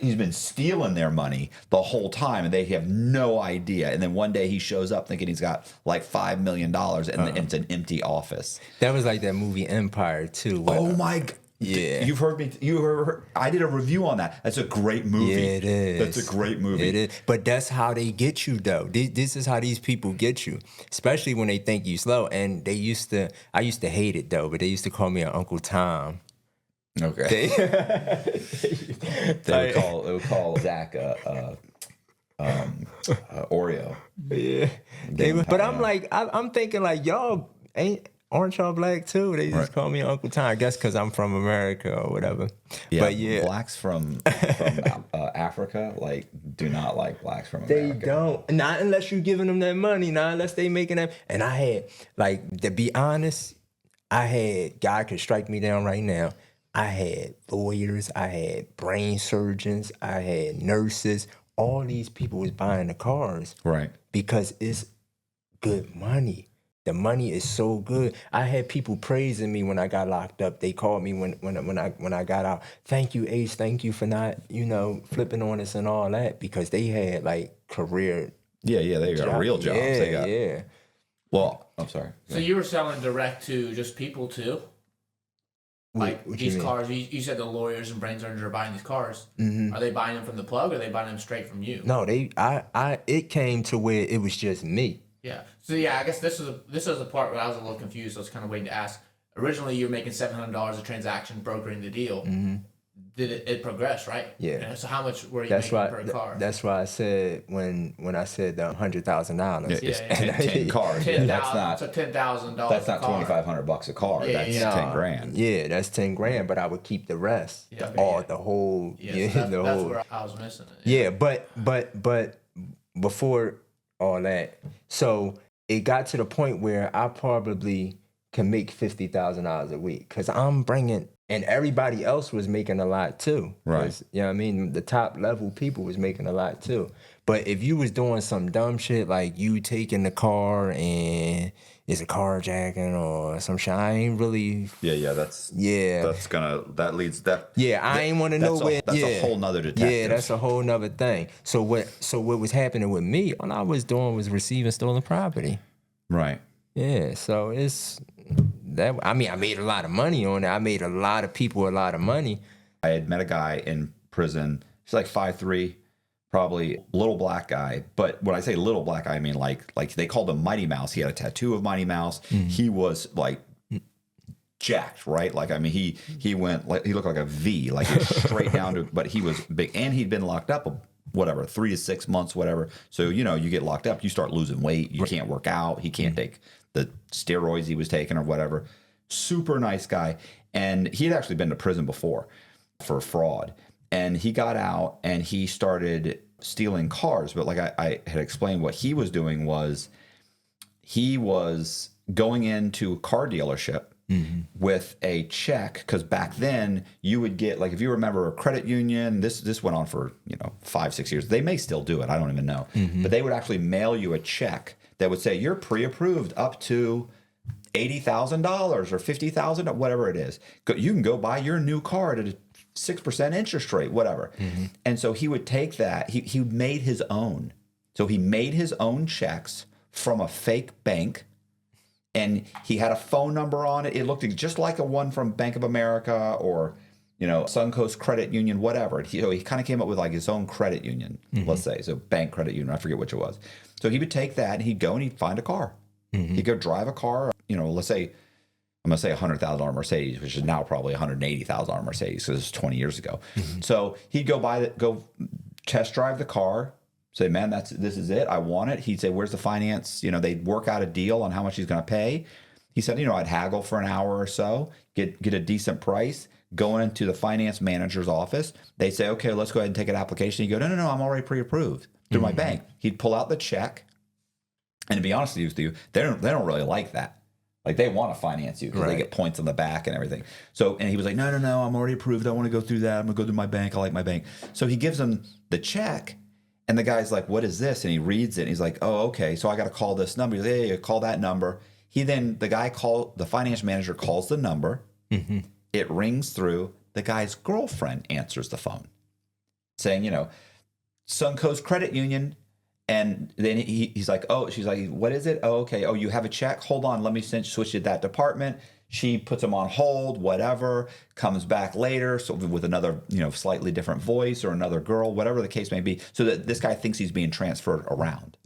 he's been stealing their money the whole time, and they have no idea. And then one day he shows up thinking he's got like $5 million, and it's an empty office. That was like that movie Empire too. Oh my God. Yeah. You've heard me. I did a review on that. That's a great movie. Yeah, it is. That's a great movie. It is. But that's how they get you, though. This is how these people get you, especially when they think you slow. And I used to hate it, though, but they used to call me an Uncle Tom. Okay. They would call Zach Oreo. Yeah. But I'm like, I'm thinking like, y'all aren't y'all black too? They just call me Uncle Tom. I guess because I'm from America or whatever. Yeah, but yeah, blacks from Africa do not like blacks from America. They don't. Not unless you're giving them that money. Not unless they making that. And I had, to be honest, God could strike me down right now. I had lawyers, I had brain surgeons, I had nurses. All these people was buying the cars. Right. Because it's good money. The money is so good. I had people praising me when I got locked up. They called me when I got out. Thank you, Ace. Thank you for not, flipping on us and all that, because they had career. Yeah, they got real jobs. Yeah. Well, I'm sorry. So you were selling direct to just people too? Like what these you mean? cars, you said the lawyers and brain surgeons are buying these cars. Are they buying them from the plug, or are they buying them straight from you? No, it came to where it was just me. Yeah. So yeah, I guess this was the part where I was a little confused. I was kind of waiting to ask. Originally, you were making $700 a transaction brokering the deal. Did it progress, right? Yeah. So how much were you making per car? That's why I said when I said the $100,000. Yeah, 10 cars. That's not $10,000. That's not $2,500 a car. Yeah, that's yeah. 10 grand. Yeah, that's 10 grand, but I would keep the rest. Yeah, the okay, whole. Yeah, so that's where I was missing it. Yeah, but before all that, so it got to the point where I probably can make $50,000 a week because I'm bringing, and everybody else was making a lot too. Right. You know what I mean? The top level people was making a lot too. But if you was doing some dumb shit like you taking the car and it's a carjacking or some shit, I ain't really. Yeah. I ain't want to know where. That's a whole nother detective. Yeah, that's a whole nother thing. So what was happening with me? All I was doing was receiving stolen property. Right. Yeah, so it's that. I mean, I made a lot of money on it. I made a lot of people a lot of money. I had met a guy in prison. He's like 5'3", probably little black guy. But when I say little black guy, I mean like they called him Mighty Mouse. He had a tattoo of Mighty Mouse. He was like jacked, right? Like, I mean, he went like he looked like a V, like he was straight down to. But he was big, and he'd been locked up. Whatever, 3 to 6 months, whatever. So, you get locked up, you start losing weight, you can't work out, he can't take the steroids he was taking or whatever. Super nice guy. And he had actually been to prison before for fraud. And he got out and he started stealing cars. But like I had explained, what he was doing was he was going into a car dealership with a check, because back then you would get, like, if you remember a credit union, this went on for 5-6 years. They may still do it, I don't even know, but they would actually mail you a check that would say you're pre-approved up to $80,000 or $50,000, whatever it is. You can go buy your new car at a 6% interest rate, whatever. And so he would take that. He made his own. So he made his own checks from a fake bank. And he had a phone number on it. It looked just like a one from Bank of America or, Suncoast Credit Union, whatever. He kind of came up with like his own credit union, let's say. So bank credit union, I forget which it was. So he would take that and he'd go and he'd find a car. He'd go drive a car, let's say, I'm going to say a $100,000 Mercedes, which is now probably a $180,000 Mercedes, because this is 20 years ago. So he'd go test drive the car. Say, man, this is it. I want it. He'd say, where's the finance? They'd work out a deal on how much he's going to pay. He said, I'd haggle for an hour or so, get a decent price, go into the finance manager's office. They say, okay, let's go ahead and take an application. You go, no, I'm already pre-approved through my bank. He'd pull out the check. And to be honest with you, they don't really like that. Like, they want to finance you because they get points on the back and everything. So, and he was like, no, I'm already approved. I want to go through that. I'm going to go through my bank. I like my bank. So he gives them the check. And the guy's like, what is this? And he reads it. And he's like, oh, okay. So I got to call this number. He's like, hey, call that number. The finance manager calls the number. It rings through. The guy's girlfriend answers the phone saying, Suncoast Credit Union. And then he's like, oh, she's like, what is it? Oh, okay. Oh, you have a check? Hold on. Let me switch to that department. She puts him on hold, whatever, comes back later, so with another, slightly different voice or another girl, whatever the case may be, so that this guy thinks he's being transferred around.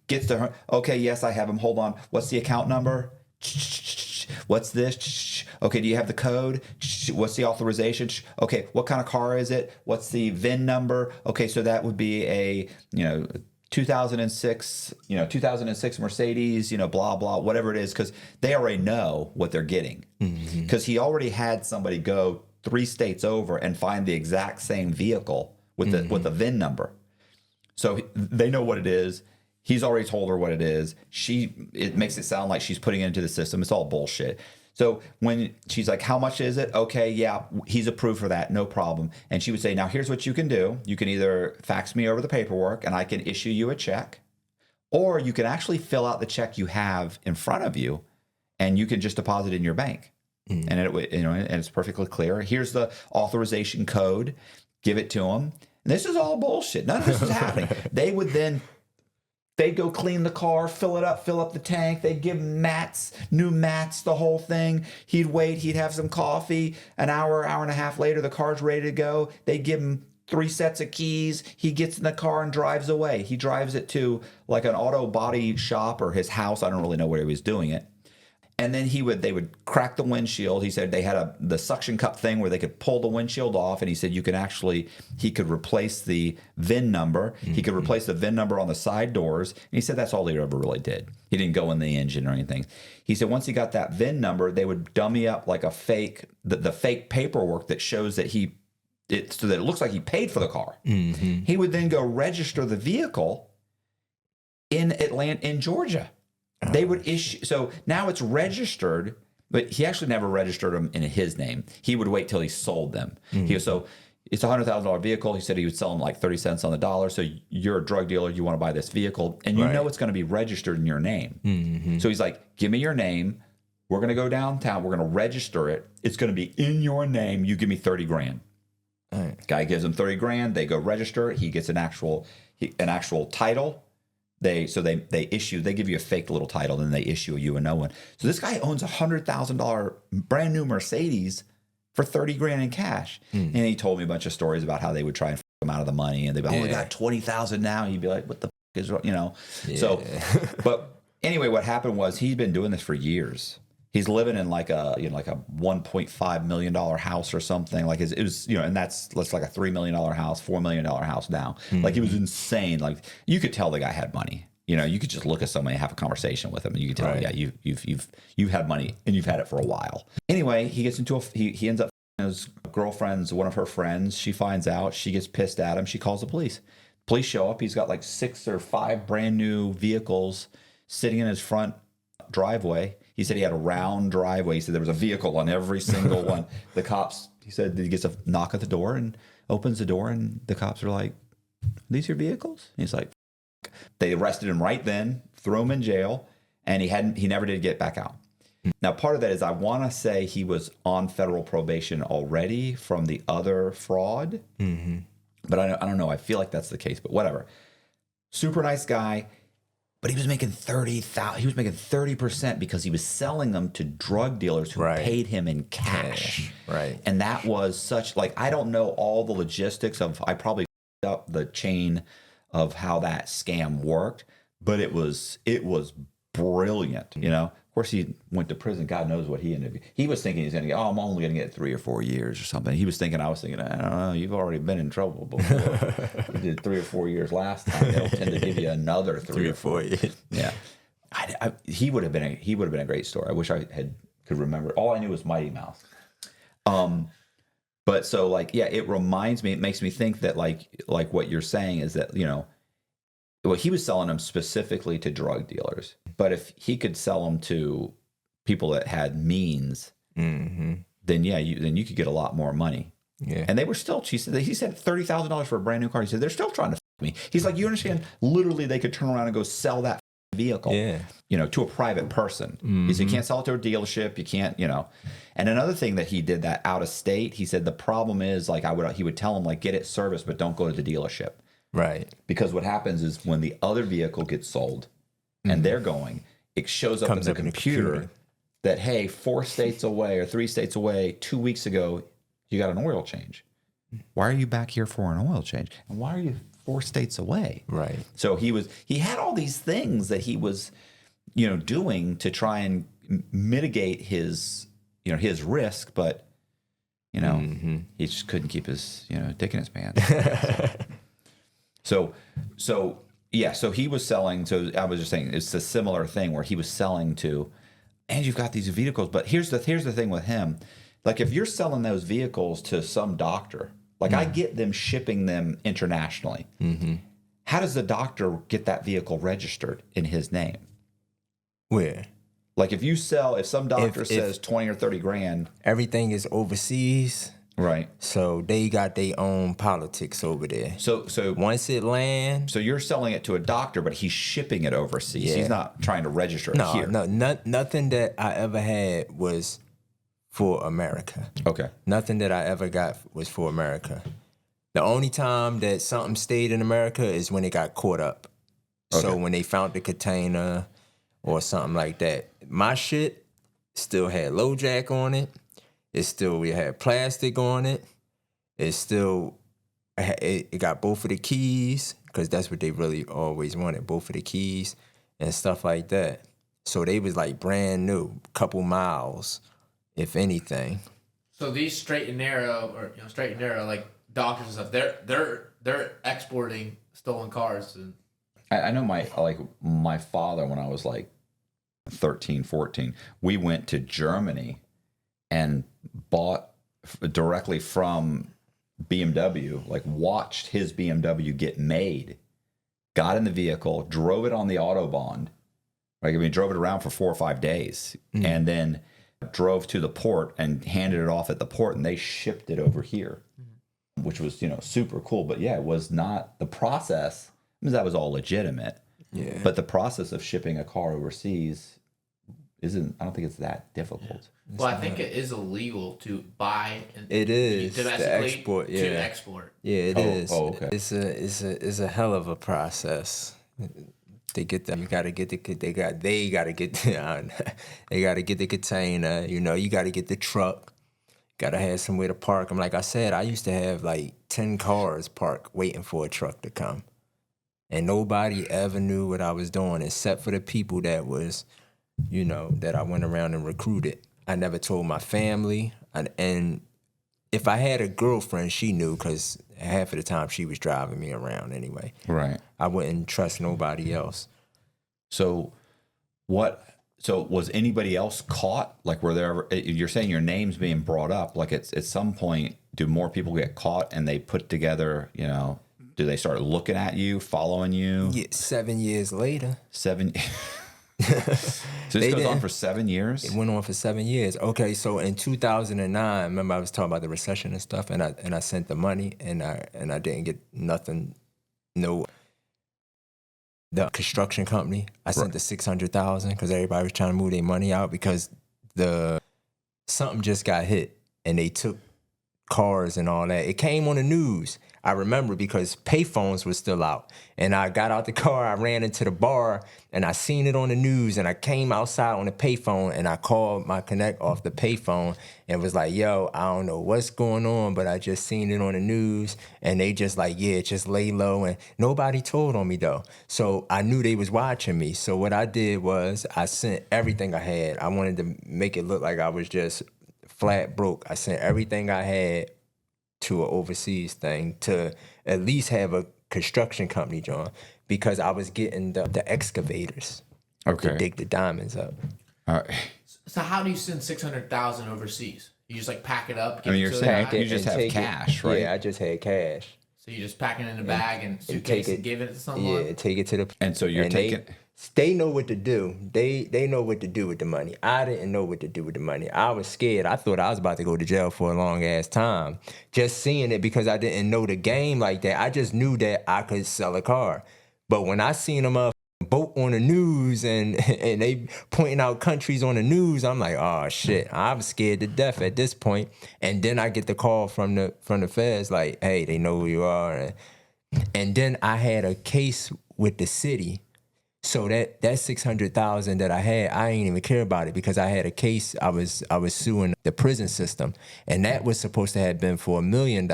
Gets to her, okay, yes, I have him. Hold on. What's the account number? What's this? Okay, do you have the code? What's the authorization? Okay, what kind of car is it? What's the VIN number? Okay, so that would be a, 2006 Mercedes, blah, blah, whatever it is, because they already know what they're getting. Because he already had somebody go 3 states over and find the exact same vehicle with the VIN number. So they know what it is. He's already told her what it is. It makes it sound like she's putting it into the system. It's all bullshit. So when she's like, how much is it? Okay, yeah, he's approved for that, no problem. And she would say, now here's what you can do. You can either fax me over the paperwork and I can issue you a check, or you can actually fill out the check you have in front of you and you can just deposit it in your bank. And and it's perfectly clear. Here's the authorization code. Give it to them. And this is all bullshit. None of this is happening. They would then They'd go clean the car, fill it up, fill up the tank. They'd give him mats, new mats, the whole thing. He'd wait. He'd have some coffee. An hour, hour and a half later, the car's ready to go. They'd give him 3 sets of keys. He gets in the car and drives away. He drives it to like an auto body shop or his house. I don't really know where he was doing it. And then they would crack the windshield. He said they had the suction cup thing where they could pull the windshield off. And he said he could replace the VIN number. Mm-hmm. He could replace the VIN number on the side doors. And he said that's all he ever really did. He didn't go in the engine or anything. He said once he got that VIN number, they would dummy up like a fake, the fake paperwork that shows that so that it looks like he paid for the car. Mm-hmm. He would then go register the vehicle in Georgia. They would issue, so now it's registered, but he actually never registered them in his name. He would wait till he sold them. Mm-hmm. So it's a $100,000 vehicle. He said he would sell them like 30 cents on the dollar. So you're a drug dealer, you want to buy this vehicle, and you know it's going to be registered in your name. Mm-hmm. So he's like, give me your name. We're going to go downtown. We're going to register it. It's going to be in your name. You give me 30 grand. Right. Guy gives him 30 grand. They go register it. He gets an actual title. They give you a fake little title, and they issue you a no one. So this guy owns $100,000 brand new Mercedes for 30 grand in cash. And he told me a bunch of stories about how they would try and f him out of the money, and they'd be like, oh, we got 20,000 now. And he'd be like, what the f is wrong? Yeah. So, but anyway, what happened was he'd been doing this for years. He's living in like a $1.5 million house or something. Like it was, and that's like a $3 million house, $4 million house now. Mm-hmm. Like it was insane. Like you could tell the guy had money. You could just look at somebody and have a conversation with him, and you could tell, yeah, you've had money and you've had it for a while. Anyway, he gets into he ends up his girlfriend's one of her friends. She finds out, she gets pissed at him. She calls the police. Police show up. He's got like 6 or 5 brand new vehicles sitting in his front driveway. He said he had a round driveway. He said there was a vehicle on every single one. The cops, he said he gets a knock at the door and opens the door, and the cops are like, these your vehicles? And he's like, f-. They arrested him right then, threw him in jail, and he never did get back out. Now, part of that is I want to say he was on federal probation already from the other fraud. Mm-hmm. But I don't know. I feel like that's the case, but whatever. Super nice guy. But he was making 30,000. He was making 30% because he was selling them to drug dealers who paid him in cash. Yeah, right. And that was such I don't know all the logistics of. I probably up the chain of how that scam worked, but it was brilliant. Of course, he went to prison. God knows what he ended up. He was thinking he's going to get. Oh, I'm only going to get 3 or 4 years or something. He was thinking. I was thinking. I don't know. You've already been in trouble before. You did 3 or 4 years last time. They'll tend to give you another 3 or 4 years. Yeah. He would have been a great story. I wish I could remember. All I knew was Mighty Mouse. But so it reminds me. It makes me think that like what you're saying is that well, he was selling them specifically to drug dealers, but if he could sell them to people that had means, then you could get a lot more money. Yeah, and they were still. He said $30,000 for a brand new car. He said they're still trying to f me. He's like, you understand? Literally, they could turn around and go sell that vehicle, to a private person. Mm-hmm. He said you can't sell it to a dealership. You can't, And another thing that he did that out of state, he said the problem is he would tell him get it serviced, but don't go to the dealership. Right. Because what happens is when the other vehicle gets sold and they're going, it shows up in the computer that, hey, 4 states away or 3 states away, 2 weeks ago, you got an oil change. Why are you back here for an oil change? And why are you 4 states away? Right. So he had all these things that he was, doing to try and mitigate his risk, but, he just couldn't keep his, dick in his pants. So he was selling. So I was just saying it's a similar thing where he was selling to, and you've got these vehicles. But here's the thing with him, if you're selling those vehicles to some doctor, I get them shipping them internationally. Mm-hmm. How does the doctor get that vehicle registered in his name? Where? If some doctor says 20 or 30 grand, everything is overseas. Right. So they got their own politics over there. So once it lands. So you're selling it to a doctor, but he's shipping it overseas. Yeah. He's not trying to register it here. No, nothing that I ever had was for America. Okay. Nothing that I ever got was for America. The only time that something stayed in America is when it got caught up. So when they found the container or something like that, my shit still had low jack on it. We had plastic on it. It got both of the keys, because that's what they really always wanted, both of the keys and stuff like that. So they was like brand new, couple miles, if anything. So these straight and narrow, like doctors and stuff, they're exporting stolen cars. And I know my father, when I was like 13, 14, we went to Germany and bought directly from BMW, like watched his BMW get made, got in the vehicle, drove it on the Autobahn. Like, I mean, drove it around for 4 or 5 days, and then drove to the port and handed it off at the port, and they shipped it over here, which was, super cool. But yeah, it was not the process. I mean, that was all legitimate. Yeah. But the process of shipping a car overseas I don't think it's that difficult. Yeah. Well, I think it is illegal to buy. It is domestically to export. Yeah. To export. Yeah, it is. Oh, okay. It's a hell of a process. They get them. You gotta get the. They gotta get. They gotta get the container. You gotta get the truck. Gotta have somewhere to park them. Like I said, I used to have like 10 cars parked waiting for a truck to come, and nobody ever knew what I was doing except for the people that was, that I went around and recruited. I never told my family, and if I had a girlfriend, she knew, because half of the time she was driving me around anyway. Right. I wouldn't trust nobody else. So was anybody else caught? Like, were there ever, you're saying your name's being brought up, like at some point, do more people get caught and they put together, do they start looking at you, following you? Yeah, 7 years later. 7 So this goes on for 7 years? It went on for 7 years. Okay, so in 2009, remember I was talking about the recession and stuff, and I sent the money, and I didn't get nothing. No, the construction company, I sent the $600,000 because everybody was trying to move their money out, because something just got hit and they took cars and all that. It came on the news. I remember, because payphones were still out, and I got out the car, I ran into the bar, and I seen it on the news, and I came outside on the payphone, and I called my connect off the payphone and was like, yo, I don't know what's going on, but I just seen it on the news. And they just like, yeah, just lay low, and nobody told on me though. So I knew they was watching me. So what I did was I sent everything I had. I wanted to make it look like I was just flat broke. I sent everything I had to an overseas thing to at least have a construction company, John, because I was getting the excavators to dig the diamonds up. All right. So how do you send $600,000 overseas? You just like pack it up. I mean, you're saying you just have cash, right? Yeah, I just had cash. So you just pack it in a bag and suitcase and give it to someone. Yeah, take it to the. And so you're taking. They know what to do. They know what to do with the money. I didn't know what to do with the money. I was scared. I thought I was about to go to jail for a long ass time. Just seeing it, because I didn't know the game like that. I just knew that I could sell a car. But when I seen them up boat on the news and they pointing out countries on the news, I'm like, oh shit, I was scared to death at this point. And then I get the call from the feds like, hey, they know who you are. And then I had a case with the city. So that $600,000 that I had, I ain't even care about it, because I had a case. I was suing the prison system, and that was supposed to have been for $1 million.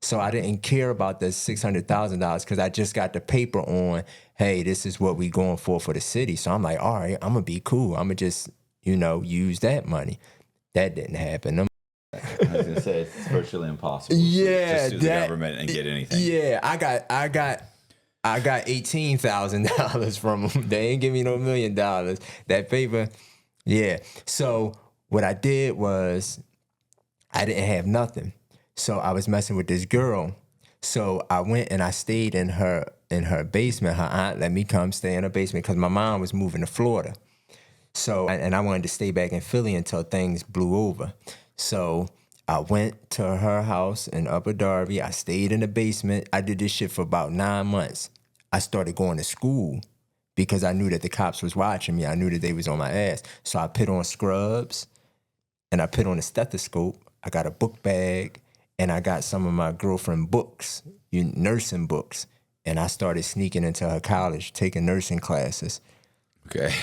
So I didn't care about the $600,000 because I just got the paper on, hey, this is what we going for the city. So I'm like, all right, I'm gonna be cool. I'm gonna just use that money. That didn't happen. I was gonna say it's virtually impossible. Yeah, to sue the government and get anything. Yeah, I got $18,000 from them. They ain't give me no $1 million. That paper, yeah. So what I did was I didn't have nothing. So I was messing with this girl. So I went and I stayed in her basement. Her aunt let me come stay in her basement because my mom was moving to Florida. So, and I wanted to stay back in Philly until things blew over. So I went to her house in Upper Darby. I stayed in the basement. I did this shit for about 9 months. I started going to school because I knew that the cops was watching me. I knew that they was on my ass. So I put on scrubs and I put on a stethoscope. I got a book bag and I got some of my girlfriend books, nursing books. and I started sneaking into her college, taking nursing classes. Okay.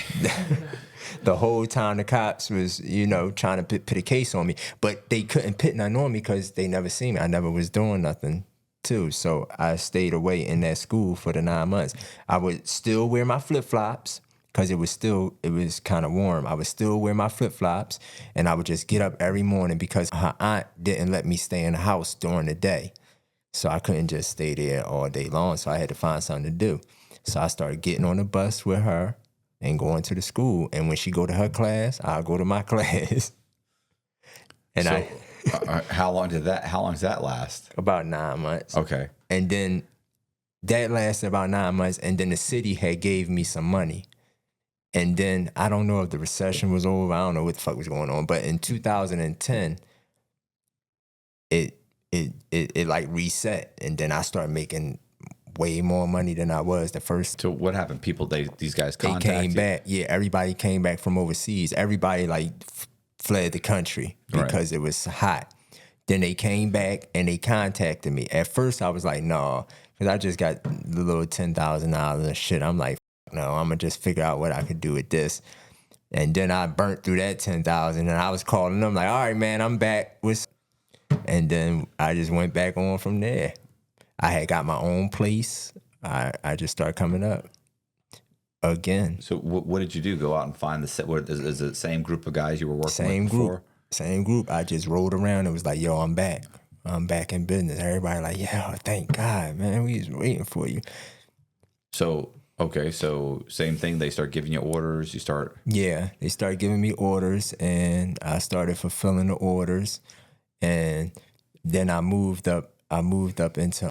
The whole time the cops was, trying to put a case on me. But they couldn't put nothing on me because they never seen me. I never was doing nothing, too. So I stayed away in that school for the 9 months. I would still wear my flip-flops because it was kind of warm. I would still wear my flip-flops, and I would just get up every morning because her aunt didn't let me stay in the house during the day. So I couldn't just stay there all day long, so I had to find something to do. So I started getting on the bus with her and going to the school. And when she go to her class, I'll go to my class. And how long does that last? About 9 months. Okay. And then that lasted about 9 months. And then the city had gave me some money. And then I don't know if the recession was over. I don't know what the fuck was going on. But in 2010, it like reset. And then I started making way more money than I was the first. So what happened? These guys contacted you? They came back. Yeah, everybody came back from overseas. Everybody like fled the country because it was hot. Then they came back and they contacted me. At first I was like, no, because I just got the little $10,000 and shit. I'm like, no, I'm gonna just figure out what I could do with this. And then I burnt through that 10,000 and I was calling them like, all right, man, I'm back with. And then I just went back on from there. I had got my own place. I just started coming up again. So what did you do? Go out and find is it the same group of guys you were working with before? Same group. I just rode around and was like, yo, I'm back. I'm back in business. Everybody like, yeah, thank God, man. We was waiting for you. So, okay, so same thing. They start giving you orders. Yeah, they started giving me orders and I started fulfilling the orders. And then I moved up into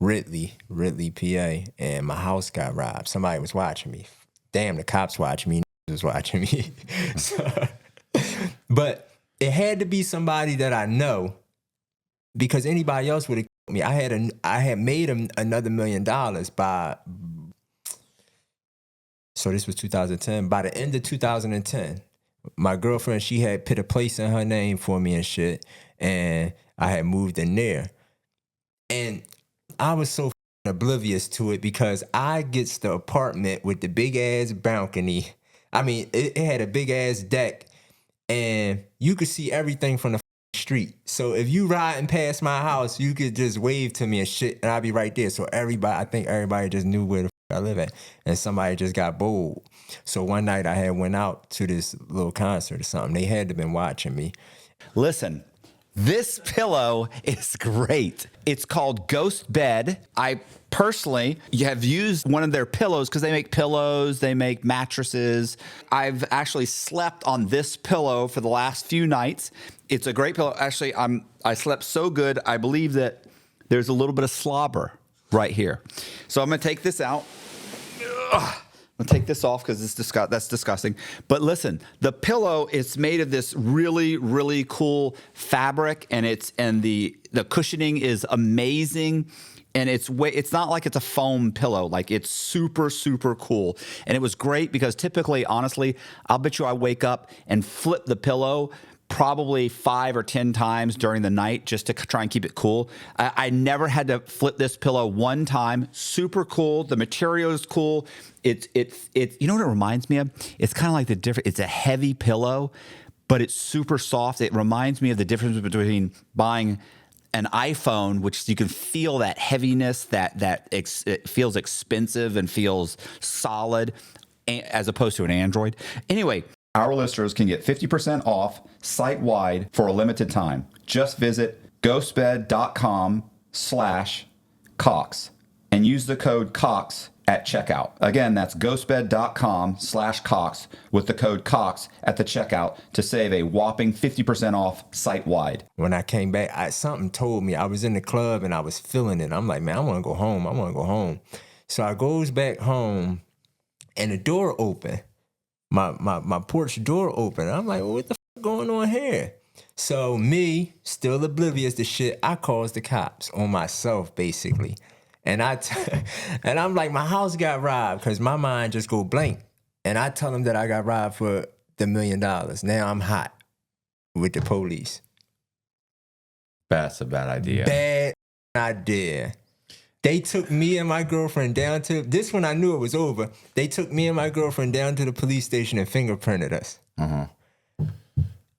Ridley, PA, and my house got robbed. Somebody was watching me. Damn, the cops watching me. Was watching me. But it had to be somebody that I know, because anybody else would have killed me. I had made another $1 million by. So this was 2010. By the end of 2010, my girlfriend, she had put a place in her name for me and shit, and I had moved in there, and I was so oblivious to it because I gets the apartment with the big ass balcony. I mean, it had a big ass deck and you could see everything from the street. So if you riding past my house, you could just wave to me and shit and I'll be right there. So I think everybody just knew where the I live at, and somebody just got bold. So one night I had went out to this little concert or something. They had to been watching me. Listen. This pillow is great. It's called Ghost Bed. I personally have used one of their pillows because they make pillows, they make mattresses. I've actually slept on this pillow for the last few nights. It's a great pillow. Actually, I slept so good, I believe that there's a little bit of slobber right here. So I'm going to take this out. Ugh. I'm gonna take this off because that's disgusting. But listen, the pillow is made of this really, really cool fabric, and the cushioning is amazing. And it's not like it's a foam pillow. Like, it's super, super cool. And it was great because typically, honestly, I'll bet you I wake up and flip the pillow probably 5 or 10 times during the night just to try and keep it cool. I never had to flip this pillow one time. Super cool. The material is cool. It's you know what it reminds me of? It's kind of like it's a heavy pillow, but it's super soft. It reminds me of the difference between buying an iPhone, which you can feel that heaviness, it feels expensive and feels solid, as opposed to an Android. Anyway, our listeners can get 50% off site-wide for a limited time. Just visit ghostbed.com/Cox and use the code Cox at checkout. Again, that's ghostbed.com/Cox with the code Cox at the checkout to save a whopping 50% off site-wide. When I came back, something told me. I was in the club and I was feeling it. I'm like, man, I want to go home. So I goes back home and the door open. My porch door open. I'm like, well, what the fuck going on here? So me, still oblivious to shit, I calls the cops on myself, basically. And and I'm like, my house got robbed, because my mind just go blank. And I tell them that I got robbed for the $1 million. Now I'm hot with the police. That's a bad idea. Bad idea. They took me and my girlfriend down to this when I knew it was over. They took me and my girlfriend down to the police station and fingerprinted us.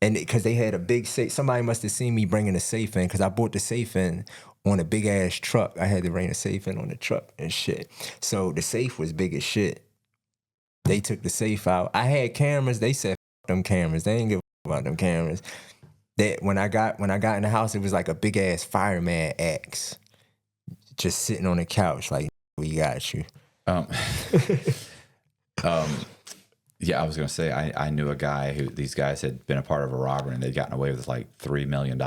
And because they had a big safe, somebody must have seen me bringing a safe in because I brought the safe in on a big ass truck. I had to bring a safe in on the truck and shit. So the safe was big as shit. They took the safe out. I had cameras. They said F them cameras. They didn't give a fuck about them cameras. That when I got in the house, it was like a big ass fireman axe, just sitting on the couch like we got you. Yeah, I was gonna say I knew a guy who these guys had been a part of a robbery and they'd gotten away with like $3 million,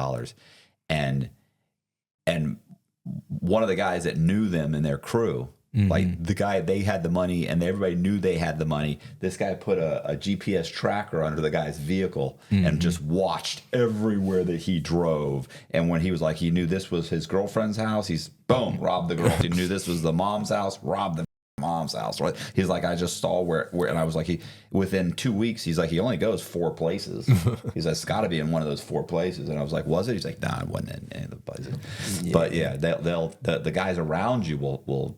and one of the guys that knew them and their crew, like the guy, they had the money and everybody knew they had the money. This guy put a GPS tracker under the guy's vehicle and just watched everywhere that he drove. And when he was like, he knew this was his girlfriend's house, he's boom, robbed the girl. He knew this was the mom's house, robbed the mom's house, right? He's like, I just saw where, and I was like, within 2 weeks, he's like, he only goes 4 places. He's like, it's got to be in one of those 4 places. And I was like, was it? He's like, nah, it wasn't in any of the places. Yeah. But yeah, the guys around you will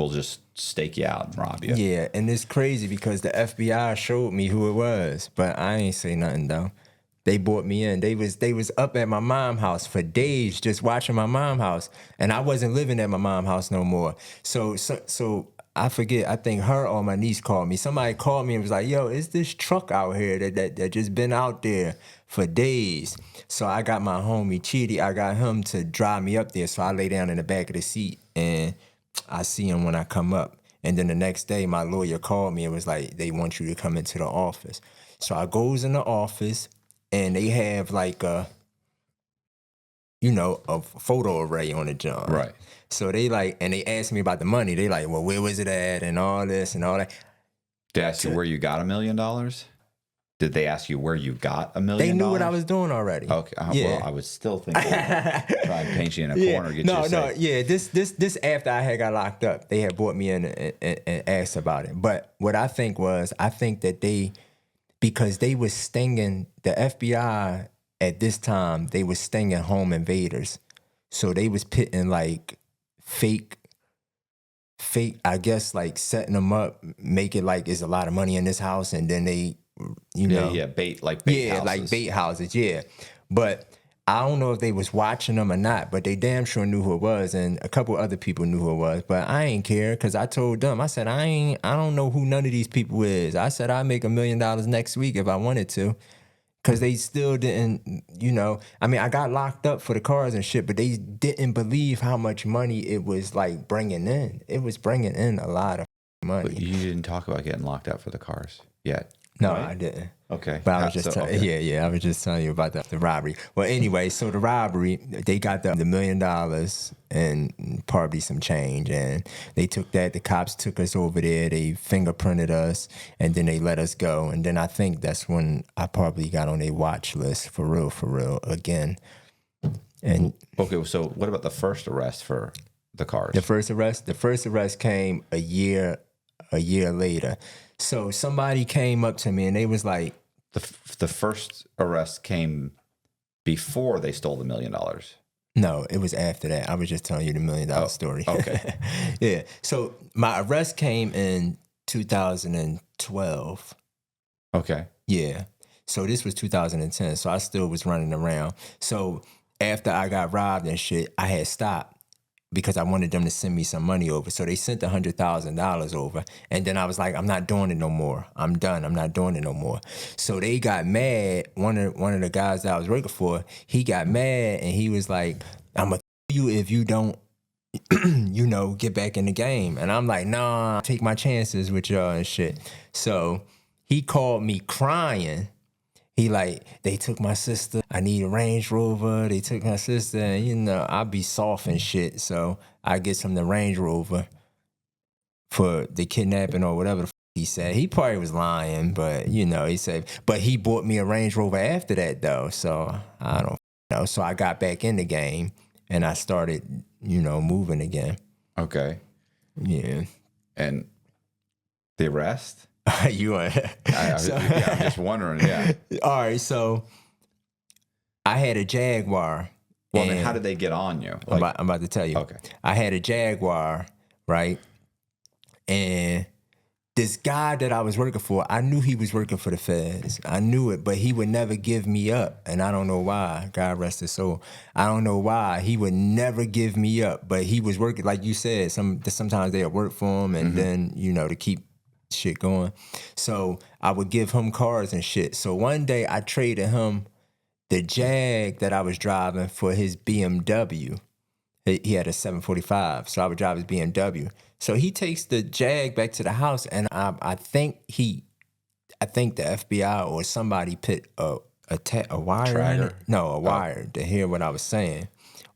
just stake you out and rob you. Yeah, and it's crazy because the FBI showed me who it was, but I ain't say nothing though. They brought me in. They was up at my mom's house for days just watching my mom's house. And I wasn't living at my mom's house no more. So I forget, I think her or my niece called me. Somebody called me and was like, yo, is this truck out here that just been out there for days? So I got my homie Chidi, I got him to drive me up there. So I lay down in the back of the seat and I see him when I come up. And then the next day my lawyer called me and was like, they want you to come into the office. So I goes in the office. And they have like a photo array on the job. Right. So they like, and they asked me about the money. They like, well, where was it at and all this and all that. Did they ask you where you got $1 million? Did they ask you where you got $1 million? They knew what I was doing already. Okay. Yeah. Well, I was still thinking try and paint you in a corner. Get you This after I had got locked up, they had brought me in and asked about it. But what I think that because they was stinging, the FBI at this time, they was stinging home invaders. So they was pitting like fake, I guess, like setting them up, make it like there's a lot of money in this house. And then they, bait houses. Like bait houses, yeah. But I don't know if they was watching them or not, but they damn sure knew who it was, and a couple other people knew who it was. But I ain't care because I told them, I said, I don't know who none of these people is. I said I'd make $1 million next week if I wanted to, because they still didn't, I mean, I got locked up for the cars and shit, but they didn't believe how much money it was like bringing in. It was bringing in a lot of money. But you didn't talk about getting locked up for the cars yet. No, right? I didn't. Okay. But I was just I was just telling you about the robbery. Well, anyway, so the robbery, they got the $1 million and probably some change, and they took that. The cops took us over there. They fingerprinted us, and then they let us go. And then I think that's when I probably got on a watch list for real again. And okay, so what about the first arrest for the cars? The first arrest came a year later. So somebody came up to me and they was like, the first arrest came before they stole the $1 million. No, it was after that. I was just telling you the $1 million story. Okay. Yeah. So my arrest came in 2012. Okay. Yeah. So this was 2010. So I still was running around. So after I got robbed and shit, I had stopped because I wanted them to send me some money over. So they sent $100,000 over. And then I was like, I'm not doing it no more. I'm done. I'm not doing it no more. So they got mad. One of the guys that I was working for, he got mad and he was like, I'm going to kill you if you don't, get back in the game. And I'm like, nah, take my chances with y'all and shit. So he called me crying. He like, they took my sister. I need a Range Rover. They took my sister. And, I be soft and shit. So I get some the Range Rover for the kidnapping or whatever the he said. He probably was lying, but, he said, but he bought me a Range Rover after that, though. So I don't know. So I got back in the game and I started, moving again. Okay. Yeah. And the arrest? I'm just wondering, yeah. All right, so I had a Jaguar, Well, then how did they get on you? Like, I'm about to tell you. Okay. I had a Jaguar, right? And this guy that I was working for, I knew he was working for the feds. I knew it, but he would never give me up. And I don't know why. God rest his soul. I don't know why. He would never give me up. But he was working, like you said, sometimes they'll work for him and then, to keep shit going. So I would give him cars and shit. So one day I traded him the Jag that I was driving for his BMW. He had a 745, so I would drive his BMW. So he takes the Jag back to the house, and I think the FBI or somebody put a wire in it. No, a wire to hear what I was saying,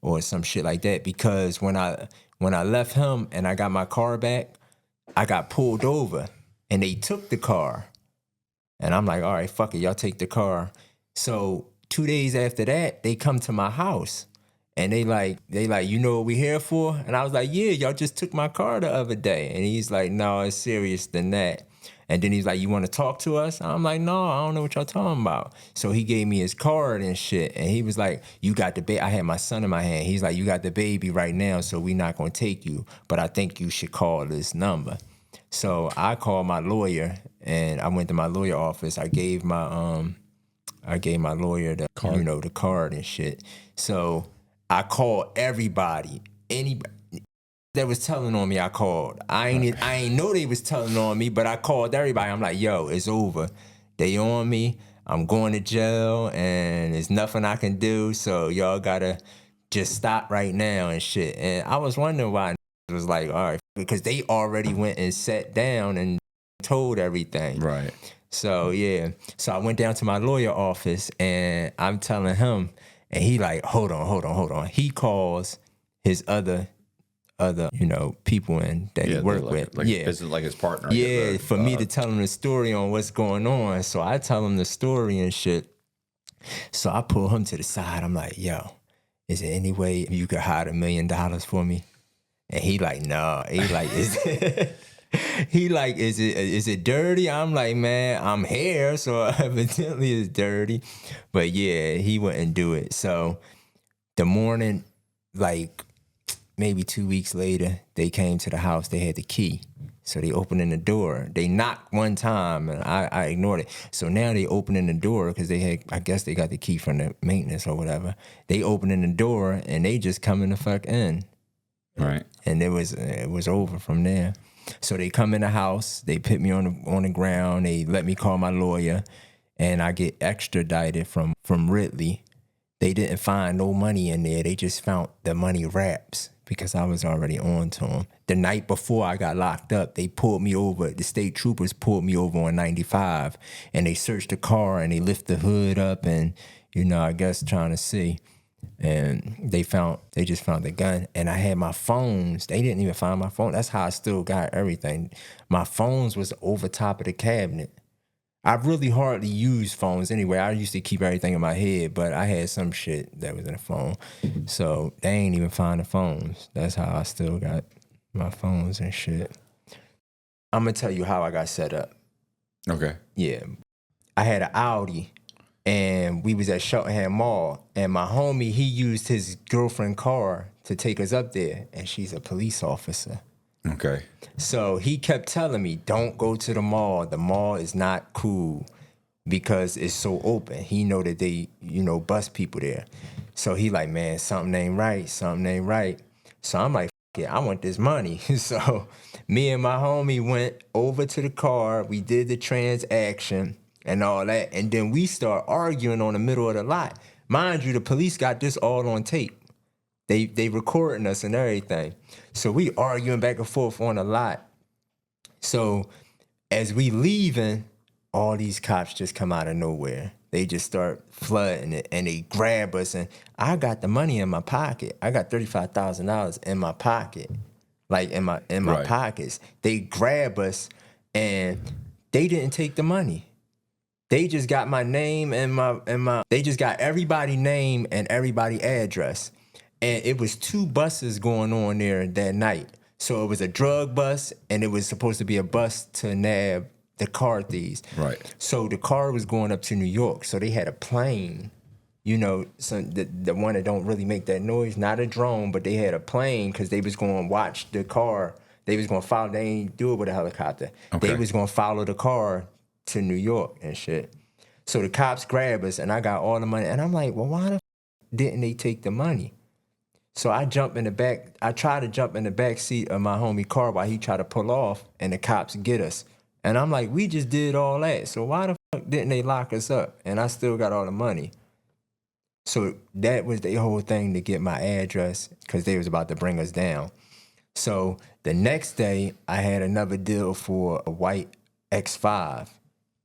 or some shit like that. Because when I left him and I got my car back, I got pulled over, and they took the car, and I'm like, all right, fuck it, y'all take the car. So 2 days after that, they come to my house. And they like, you know what we here for? And I was like, yeah, y'all just took my car the other day. And he's like, no, it's serious than that. And then he's like, you want to talk to us? I'm like, no, I don't know what y'all talking about. So he gave me his card and shit. And he was like, you got the baby. I had my son in my hand. He's like, you got the baby right now, so we not going to take you. But I think you should call this number. So I called my lawyer, and I went to my lawyer office. I gave my lawyer the card, the card and shit. So I called anybody that was telling on me. I called. I ain't know they was telling on me, but I called everybody. I'm like, yo, it's over. They on me. I'm going to jail, and there's nothing I can do. So y'all gotta just stop right now and shit. And I was wondering why it was like, all right, because they already went and sat down and told everything. Right. So yeah. So I went down to my lawyer office, and I'm telling him. And he like, hold on. He calls his other people that he worked with. Business, like his partner. Yeah, for me to tell him the story on what's going on. So I tell him the story and shit. So I pull him to the side. I'm like, yo, is there any way you could hide $1 million for me? And he like, no. He like, is it dirty? I'm like, man, I'm here, so evidently it's dirty. But yeah, he wouldn't do it. So the morning, like maybe 2 weeks later, they came to the house. They had the key. So they opened the door. They knocked one time, and I ignored it. So now they opening the door because I guess they got the key from the maintenance or whatever. They opening the door, and they just coming the fuck in. Right. And it was over from there. So they come in the house, they put me on the ground, they let me call my lawyer, and I get extradited from Ridley. They didn't find no money in there. They just found the money wraps because I was already on to them. The night before I got locked up, they pulled me over. The state troopers pulled me over on 95, and they searched the car, and they lift the hood up and, I guess trying to see. And they just found the gun, and I had my phones. They didn't even find my phone. That's how I still got everything. My phones was over top of the cabinet. I really hardly use phones anyway. I used to keep everything in my head, but I had some shit that was in the phone. So they ain't even find the phones. That's how I still got my phones and shit. I'm gonna tell you how I got set up. Okay. Yeah. I had an Audi. And we was at Cheltenham Mall, and my homie, he used his girlfriend's car to take us up there, and she's a police officer. Okay. So he kept telling me, don't go to the mall. The mall is not cool because it's so open. He know that they, bust people there. So he like, man, something ain't right. So I'm like, f it, I want this money. So me and my homie went over to the car. We did the transaction and all that. And then we start arguing on the middle of the lot. Mind you, the police got this all on tape. They recording us and everything. So we arguing back and forth on the lot. So as we leaving, all these cops just come out of nowhere. They just start flooding it, and they grab us. And I got the money in my pocket. I got $35,000 in my pocket, like in my Right. pockets. They grab us, and they didn't take the money. They just got my name and they just got everybody's name and everybody's address. And it was 2 buses going on there that night. So it was a drug bus, and it was supposed to be a bus to nab the car thieves. Right. So the car was going up to New York. So they had a plane, you know, the one that don't really make that noise, not a drone, but they had a plane because they was going to watch the car. They was going to follow. They ain't do it with a helicopter. Okay. They was going to follow the car to New York and shit. So the cops grab us, and I got all the money. And I'm like, well, why the didn't they take the money? So I jump in the back. I try to jump in the back seat of my homie car while he tried to pull off, and the cops get us. And I'm like, we just did all that. So why the fuck didn't they lock us up? And I still got all the money. So that was the whole thing to get my address because they was about to bring us down. So the next day, I had another deal for a white X5.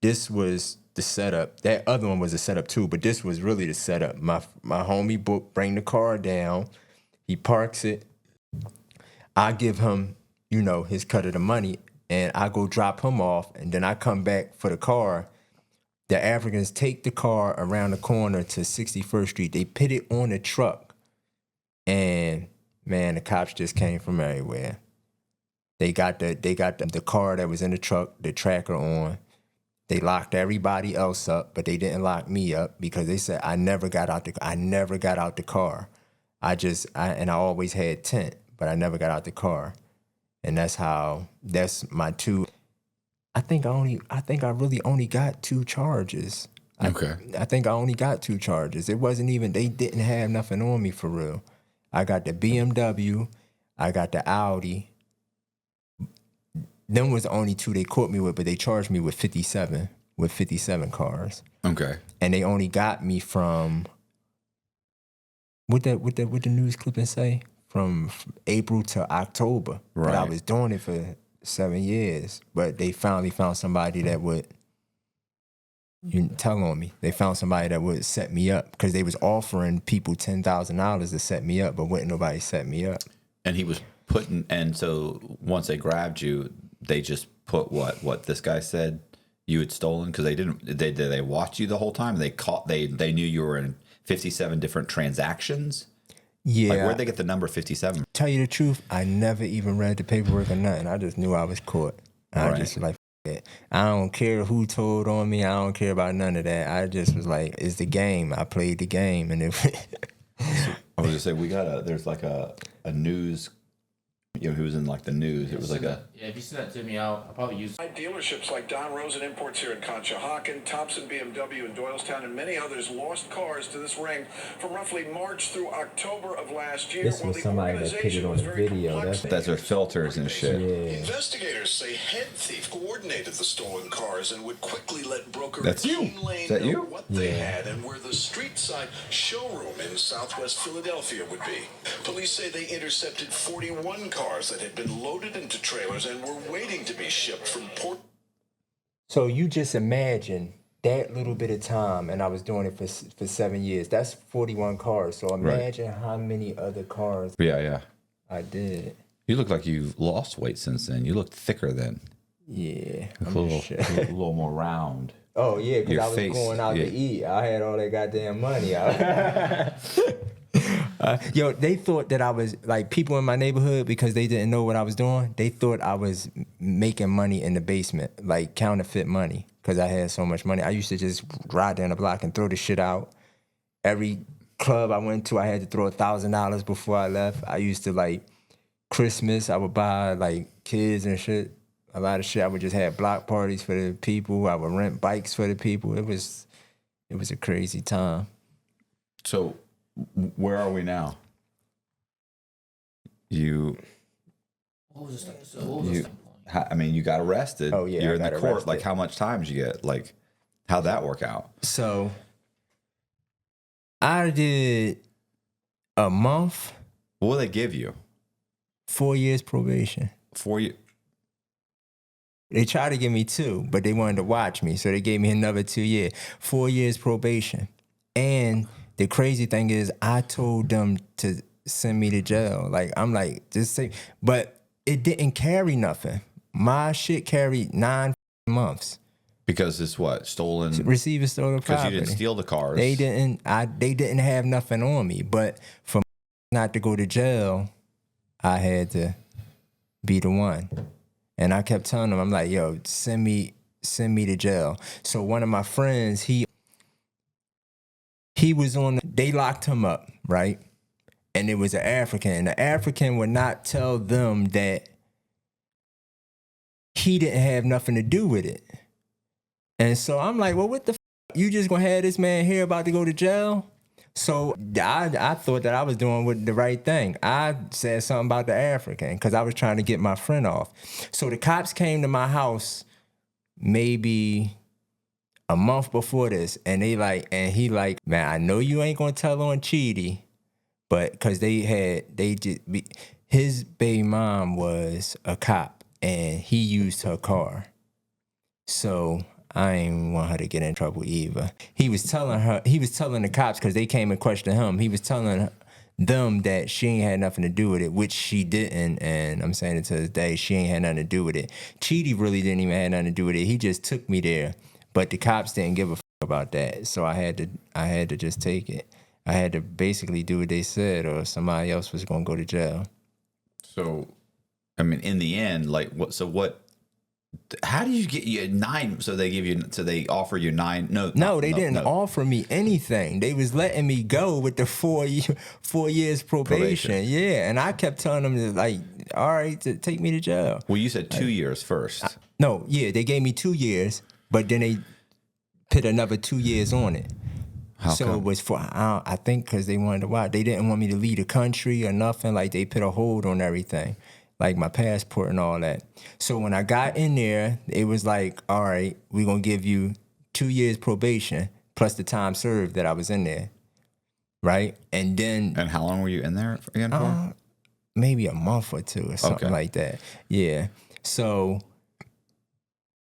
This was the setup. That other one was a setup too, but this was really the setup. My homie bring the car down. He parks it. I give him, you know, his cut of the money, and I go drop him off, and then I come back for the car. The Africans take the car around the corner to 61st Street. They put it on the truck, and man, the cops just came from everywhere. They got the car that was in the truck, the tracker on. They locked everybody else up, but they didn't lock me up because they said I never got out the car. I always had tent, but I never got out the car. And that's my two. I think I really only got 2 charges. Okay. I think I only got 2 charges. It wasn't even, they didn't have nothing on me for real. I got the BMW, I got the Audi. Them was the only 2 they caught me with, but they charged me with 57 cars. Okay. And they only got me from what the news clipping say? From April to October. Right. But I was doing it for 7 years. But they finally found somebody that would tell on me. They found somebody that would set me up because they was offering people $10,000 to set me up, but wouldn't nobody set me up. And he was and so once they grabbed you, they just put what this guy said you had stolen because they watched you the whole time. They knew you were in 57 different transactions. Yeah. Like, where'd they get the number 57? Tell you the truth, I never even read the paperwork or nothing. I just knew I was caught. I just like, it. I don't care who told on me. I don't care about none of that. I just was like, it's the game. I played the game. And I was just saying, there's like a news, you know, he was in like the news. It was like if you send that to me, I'll probably use it. Dealerships like Don Rosen Imports here in Conshohocken, Thompson BMW in Doylestown, and many others lost cars to this ring from roughly March through October of last year. This was somebody that put it on the video. that's their filters and shit. Yeah. Investigators say head thief coordinated the stolen cars and would quickly let broker That's you. Gene Lane Is that know you? what they had and where the street side showroom in Southwest Philadelphia would be. Police say they intercepted 41 cars that had been loaded into trailers and were waiting to be shipped from port. So you just imagine that little bit of time, and I was doing it for 7 years. That's 41 cars. So imagine how many other cars Yeah. I did. You look like you've lost weight since then. You looked thicker then. Yeah. A little more round. Oh, yeah, because Your I was face, going out yeah. to eat. I had all that goddamn money. Yo, they thought that I was, like, people in my neighborhood, because they didn't know what I was doing, they thought I was making money in the basement, like counterfeit money, because I had so much money. I used to just ride down the block and throw the shit out. Every club I went to, I had to throw $1,000 before I left. I used to, like, Christmas, I would buy, like, kids and shit. A lot of shit. I would just have block parties for the people. I would rent bikes for the people. It was a crazy time. So, where are we now? What was this thing? I mean, you got arrested. Oh, yeah, You're I in the got court. arrested. Like, how much time did you get? Like, how'd that work out? So I did a month. What will they give you? 4 years probation. 4 years. They tried to give me 2, but they wanted to watch me, so they gave me another 2 years. 4 years probation. And the crazy thing is, I told them to send me to jail. Like, I'm like, just say, but it didn't carry nothing. My shit carried 9 months. Because it's what? Stolen? Receiving stolen property. Because you didn't steal the cars. They didn't have nothing on me. But for not to go to jail, I had to be the one. And I kept telling them, I'm like, yo, send me to jail. So one of my friends, he He was they locked him up, right? And it was an African. And the African would not tell them that he didn't have nothing to do with it. And so I'm like, well, what the you just gonna have this man here about to go to jail? So I thought that I was doing the right thing. I said something about the African because I was trying to get my friend off. So the cops came to my house maybe a month before this, and he like, man, I know you ain't gonna tell on Chidi, but because his baby mom was a cop and he used her car. So I ain't want her to get in trouble either. He was telling the cops, because they came and questioned him, he was telling them that she ain't had nothing to do with it, which she didn't, and I'm saying it to this day, she ain't had nothing to do with it. Chidi really didn't even have nothing to do with it. He just took me there, but the cops didn't give a about that, so I had to just take it. I had to basically do what they said, or somebody else was gonna go to jail. So, I mean, in the end, like, what? How do you get you 9? So they offer you 9. No, they didn't offer me anything. They was letting me go with the 4 years probation. Yeah, and I kept telling them like, all right, to take me to jail. Well, you said 2 years first. No, yeah, they gave me 2 years, but then they put another 2 years on it. How so come? It was for I think because they wanted to watch. They didn't want me to leave the country or nothing. Like they put a hold on everything, like my passport and all that. So when I got in there, it was like, all right, we're gonna give you 2 years probation plus the time served that I was in there, right? And then And how long were you in there again for? Maybe a month or two or something like that. Yeah. So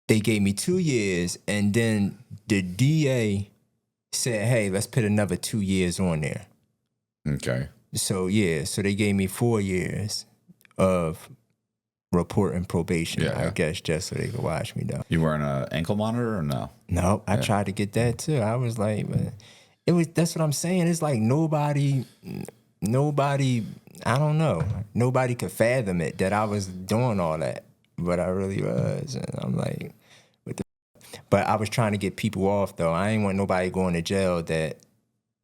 they gave me 2 years, and then the DA said, hey, let's put another 2 years on there. Okay. So, yeah, so they gave me 4 years of reporting probation, I guess, just so they could watch me, though. You wearing an ankle monitor or no? No, I tried to get that, too. I was like, man, that's what I'm saying. It's like nobody, I don't know. Nobody could fathom it that I was doing all that, but I really was. And I'm like, but I was trying to get people off, though. I ain't want nobody going to jail that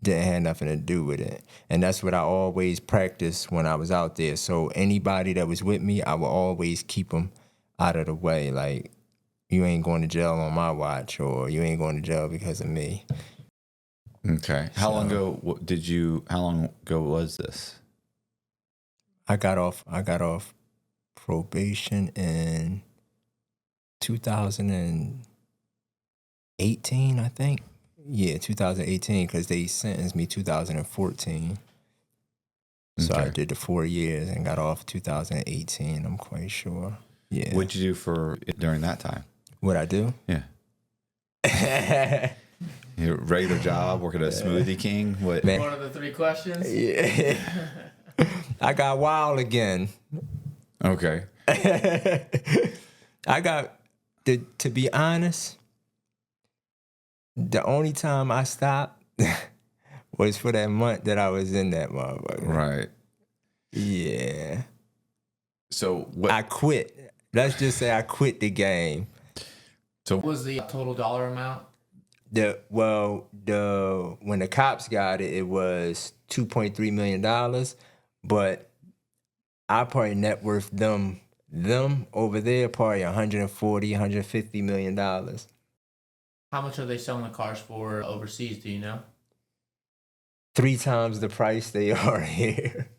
didn't have nothing to do with it. And that's what I always practiced when I was out there. So anybody that was with me, I would always keep them out of the way. Like, you ain't going to jail on my watch, or you ain't going to jail because of me. Okay. How long ago was this? I got off probation in 2018, I think. Yeah, 2018, because they sentenced me 2014. So I did the 4 years and got off 2018, I'm quite sure. Yeah. What'd you do during that time? What'd I do? Yeah. Your regular job, working at a Smoothie King? What? One of the 3 questions? Yeah. I got wild again. Okay. I got, to be honest, the only time I stopped was for that month that I was in that motherfucker. Right. Yeah. So what? I quit. Let's just say I quit the game. So what was the total dollar amount? When the cops got it, it was $2.3 million, but I probably net worth them over there probably $140-150 million. How much are they selling the cars for overseas? Do you know? 3 times the price they are here.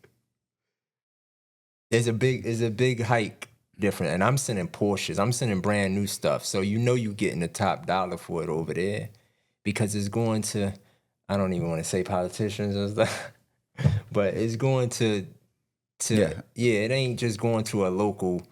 It's a big hike different, and I'm sending Porsches. I'm sending brand new stuff, so you getting the top dollar for it over there, because it's going to, I don't even want to say politicians and stuff, but it's going to it ain't just going to a local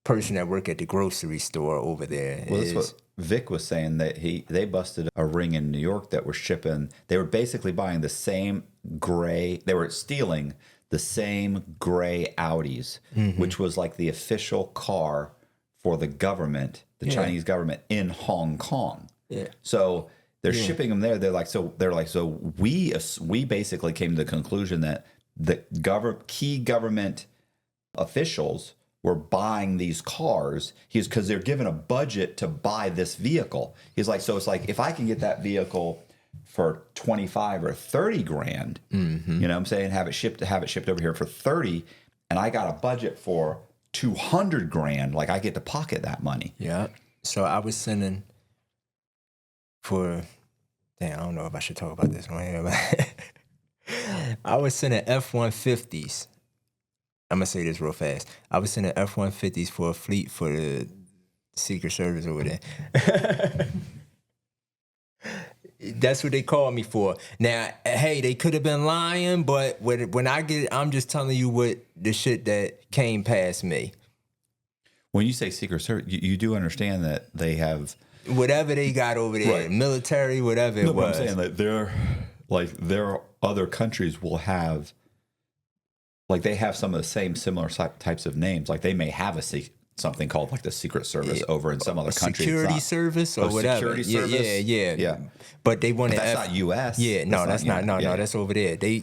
person that work at the grocery store over there. Well, that's what Vic was saying, that they busted a ring in New York that were shipping. They were basically buying the same gray. They were stealing the same gray Audis, which was like the official car for the government, the Chinese government in Hong Kong. Yeah. So they're shipping them there. They're like, so we basically came to the conclusion that the key government officials were buying these cars. Because they're given a budget to buy this vehicle. He's like, so it's like, if I can get that vehicle for 25 or 30 grand. Mm-hmm. You know what I'm saying? Have it shipped over here for 30, and I got a budget for 200 grand. Like, I get to pocket that money. Yeah. So I was sending for, damn, I don't know if I should talk about this one here, but I was sending F-150s. I'm going to say this real fast. I was sending F-150s for a fleet for the Secret Service over there. That's what they called me for. Now, hey, they could have been lying, but when I get it, I'm just telling you what the shit that came past me. When you say Secret Service, you do understand that they have whatever they got over there, right. Military, whatever it was. I'm saying that there other countries will have, like, they have some of the similar types of names. Like, they may have something called like the Secret Service over in some other country. Security service or whatever. Security service. Yeah. But they wanted. But that's not U.S. Yeah, that's not. No, that's over there. They.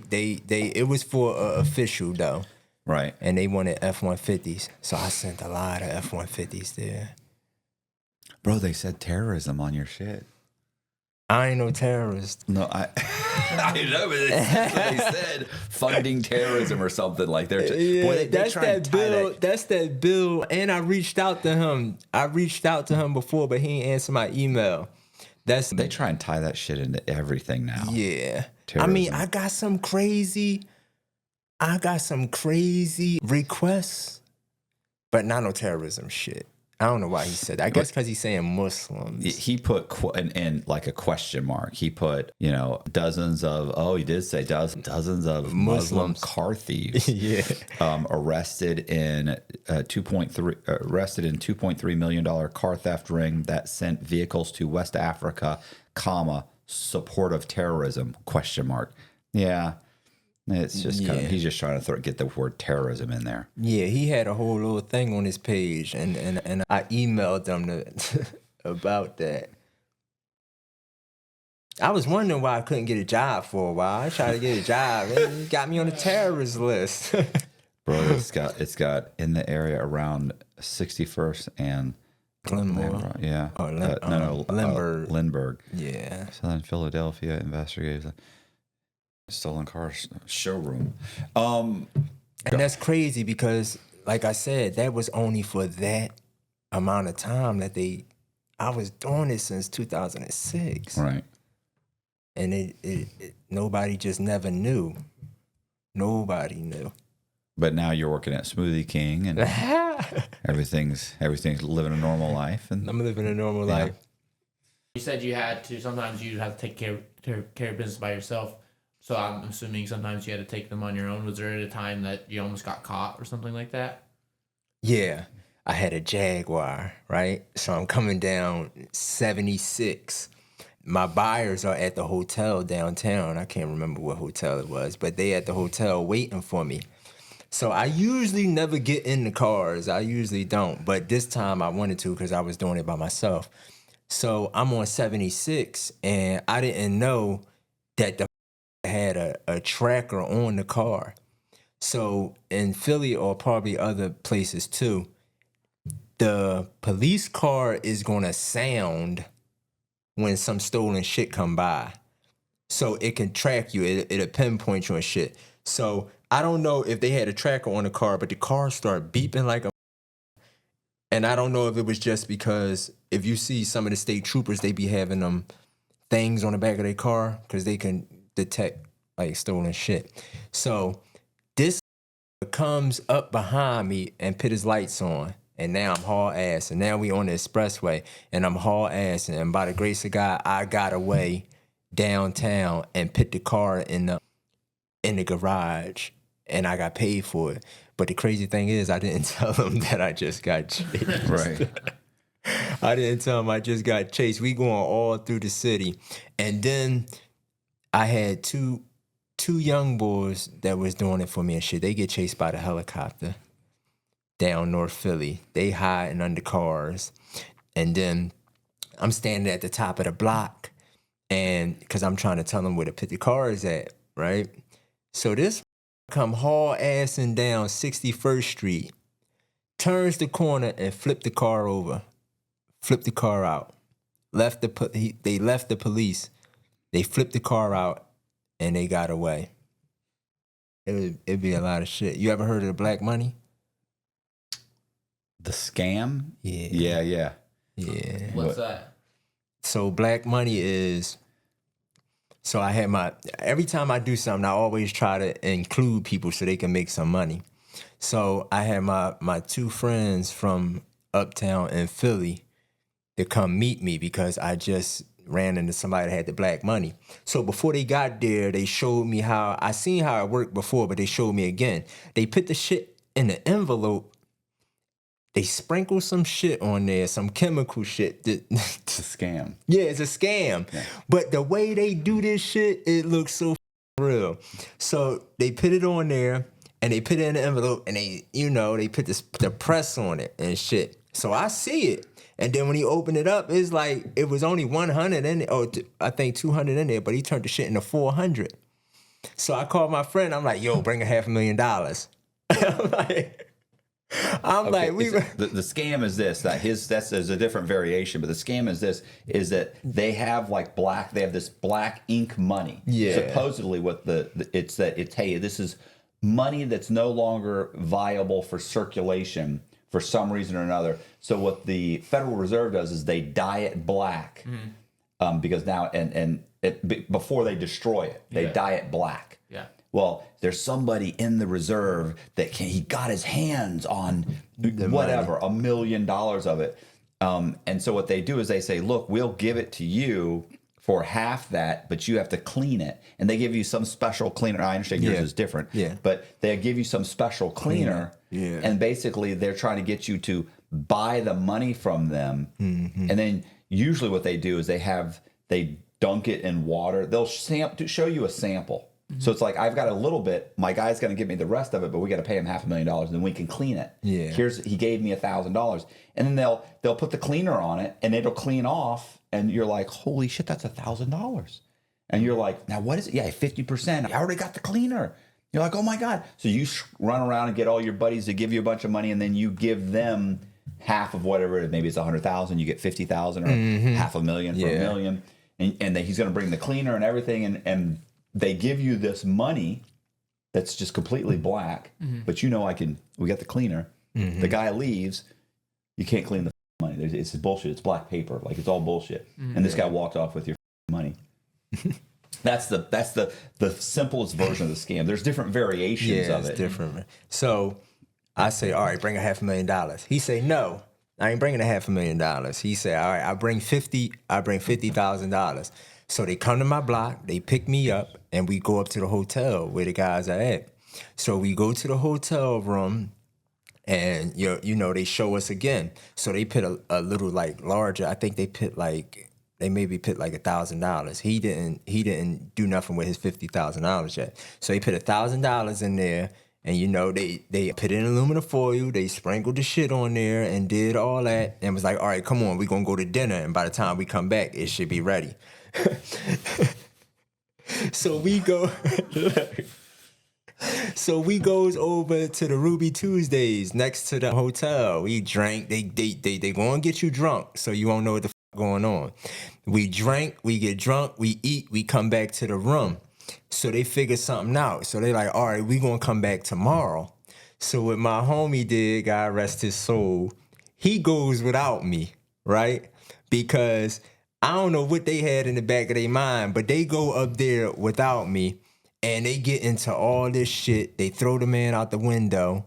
It was for official though. Right. And they wanted F-150s, so I sent a lot of F-150s there. Bro, they said terrorism on your shit. I ain't no terrorist. No, I know, but they said funding terrorism or something like that. That's that bill. That's that bill. And I reached out to him. Before, but he ain't answered my email. They try and tie that shit into everything now. Yeah. Terrorism. I mean, I got some crazy requests, but not no terrorism shit. I don't know why he said that. I guess because he's saying Muslims. He put in like a question mark. He put, dozens of, he did say dozens of Muslim car thieves. Yeah. Arrested in $2.3 million car theft ring that sent vehicles to West Africa, support of terrorism, question mark. Yeah. It's just kind of, he's just trying to get the word terrorism in there. Yeah, he had a whole little thing on his page, and I emailed them about that. I was wondering why I couldn't get a job for a while. I tried to get a job, and he got me on the terrorist list. Bro, it's got in the area around 61st and Glenmore. Yeah. Lindbergh. Lindbergh. Yeah. Southern Philadelphia investigators. Stolen car showroom. And that's crazy because, like I said, that was only for that amount of time that I was doing it since 2006. Right. And it nobody just never knew. Nobody knew. But now you're working at Smoothie King and everything's living a normal life. And I'm living a normal life. You said sometimes you have to take care of business by yourself. So I'm assuming sometimes you had to take them on your own. Was there a time that you almost got caught or something like that? Yeah. I had a Jaguar, right? So I'm coming down 76. My buyers are at the hotel downtown. I can't remember what hotel it was, but they at the hotel waiting for me. So I usually never get in the cars. I usually don't. But this time I wanted to because I was doing it by myself. So I'm on 76, and I didn't know that the had a tracker on the car. So in Philly or probably other places too, the police car is gonna sound when some stolen shit come by. So it can track you, it'll pinpoint you and shit. So I don't know if they had a tracker on the car, but the car started beeping like a, and I don't know if it was just because if you see some of the state troopers, they be having them things on the back of their car because they can detect like stolen shit. So this comes up behind me and put his lights on, and now I'm haul ass, and now we on the expressway, and I'm haul ass, and by the grace of God, I got away downtown and put the car in the garage, and I got paid for it. But the crazy thing is, I didn't tell them that I just got chased. Right. I didn't tell them I just got chased. We going all through the city, and then I had two young boys that was doing it for me and shit. They get chased by the helicopter down North Philly. They hiding under cars. And then I'm standing at the top of the block, and because I'm trying to tell them where to put the cars at, right? So this come haul assing down 61st Street, turns the corner and flip the car over, flip the car out. They left the police. They flipped the car out and they got away. It'd be a lot of shit. You ever heard of the black money? The scam? Yeah. Yeah. What's that? So black money is, so I had every time I do something, I always try to include people so they can make some money. So I had my two friends from uptown in Philly to come meet me because I just ran into somebody that had the black money. So before they got there, they showed me I seen how it worked before, but they showed me again. They put the shit in the envelope. They sprinkle some shit on there, some chemical shit. It's a scam. Yeah, it's a scam. Yeah. But the way they do this shit, it looks so real. So they put it on there and they put it in the envelope and they put the press on it and shit. So I see it. And then when he opened it up, it's like it was only 100 in it, or I think 200 in there, but he turned the shit into 400. So I called my friend. I'm like, yo, bring $500,000. I'm like, the scam is this, there's a different variation, but the scam is this, is that they have they have this black ink money. Yeah. Supposedly hey, this is money that's no longer viable for circulation for some reason or another. So what the Federal Reserve does is they dye it black, because now before they destroy it, they dye it black. Yeah. Well, there's somebody in the reserve that he got his hands on whatever, $1 million of it. And so what they do is they say, look, we'll give it to you for half that, but you have to clean it. And they give you some special cleaner. I understand yours is different. Yeah. But they give you some special cleaner. Yeah. And basically they're trying to get you to buy the money from them. Mm-hmm. And then usually what they do is they dunk it in water. They'll show you a sample. Mm-hmm. So it's like, I've got a little bit, my guy's going to give me the rest of it, but we got to pay him $500,000 and then we can clean it. Yeah. He gave me $1,000. And then they'll put the cleaner on it and it'll clean off. And you're like, holy shit, that's $1,000. And you're like, now what is it? Yeah, 50%. I already got the cleaner. You're like, oh my God. So you run around and get all your buddies to give you a bunch of money, and then you give them half of whatever it is. Maybe it's 100,000, you get 50,000 or $500,000 for $1 million. And then he's going to bring the cleaner and everything. And they give you this money that's just completely black, but we got the cleaner. The guy leaves, you can't clean the money. It's bullshit. It's black paper. Like, it's all bullshit. And this guy walked off with your money. That's the simplest version of the scam. There's different variations of it. It's different. So I say, all right, bring $500,000. He say, no, I ain't bringing $500,000. He say, all right, I bring $50,000. So they come to my block, they pick me up, and we go up to the hotel where the guys are at. So we go to the hotel room, and they show us again. So they put a little larger. I think they maybe put $1,000. He didn't do nothing with his $50,000 yet. So he put $1,000 in there, and they put it in aluminum foil. They sprinkled the shit on there and did all that, and was like, all right, come on, we're gonna go to dinner, and by the time we come back, it should be ready. So we go. So we goes over to the Ruby Tuesdays next to the hotel. We drank. They gonna get you drunk, so you won't know what the fuck going on. We drank, we get drunk, we eat, we come back to the room. So they figured something out. So they like, all right, we gonna come back tomorrow. So what my homie did, God rest his soul, he goes without me, right? Because I don't know what they had in the back of their mind, but they go up there without me. And they get into all this shit. They throw the man out the window,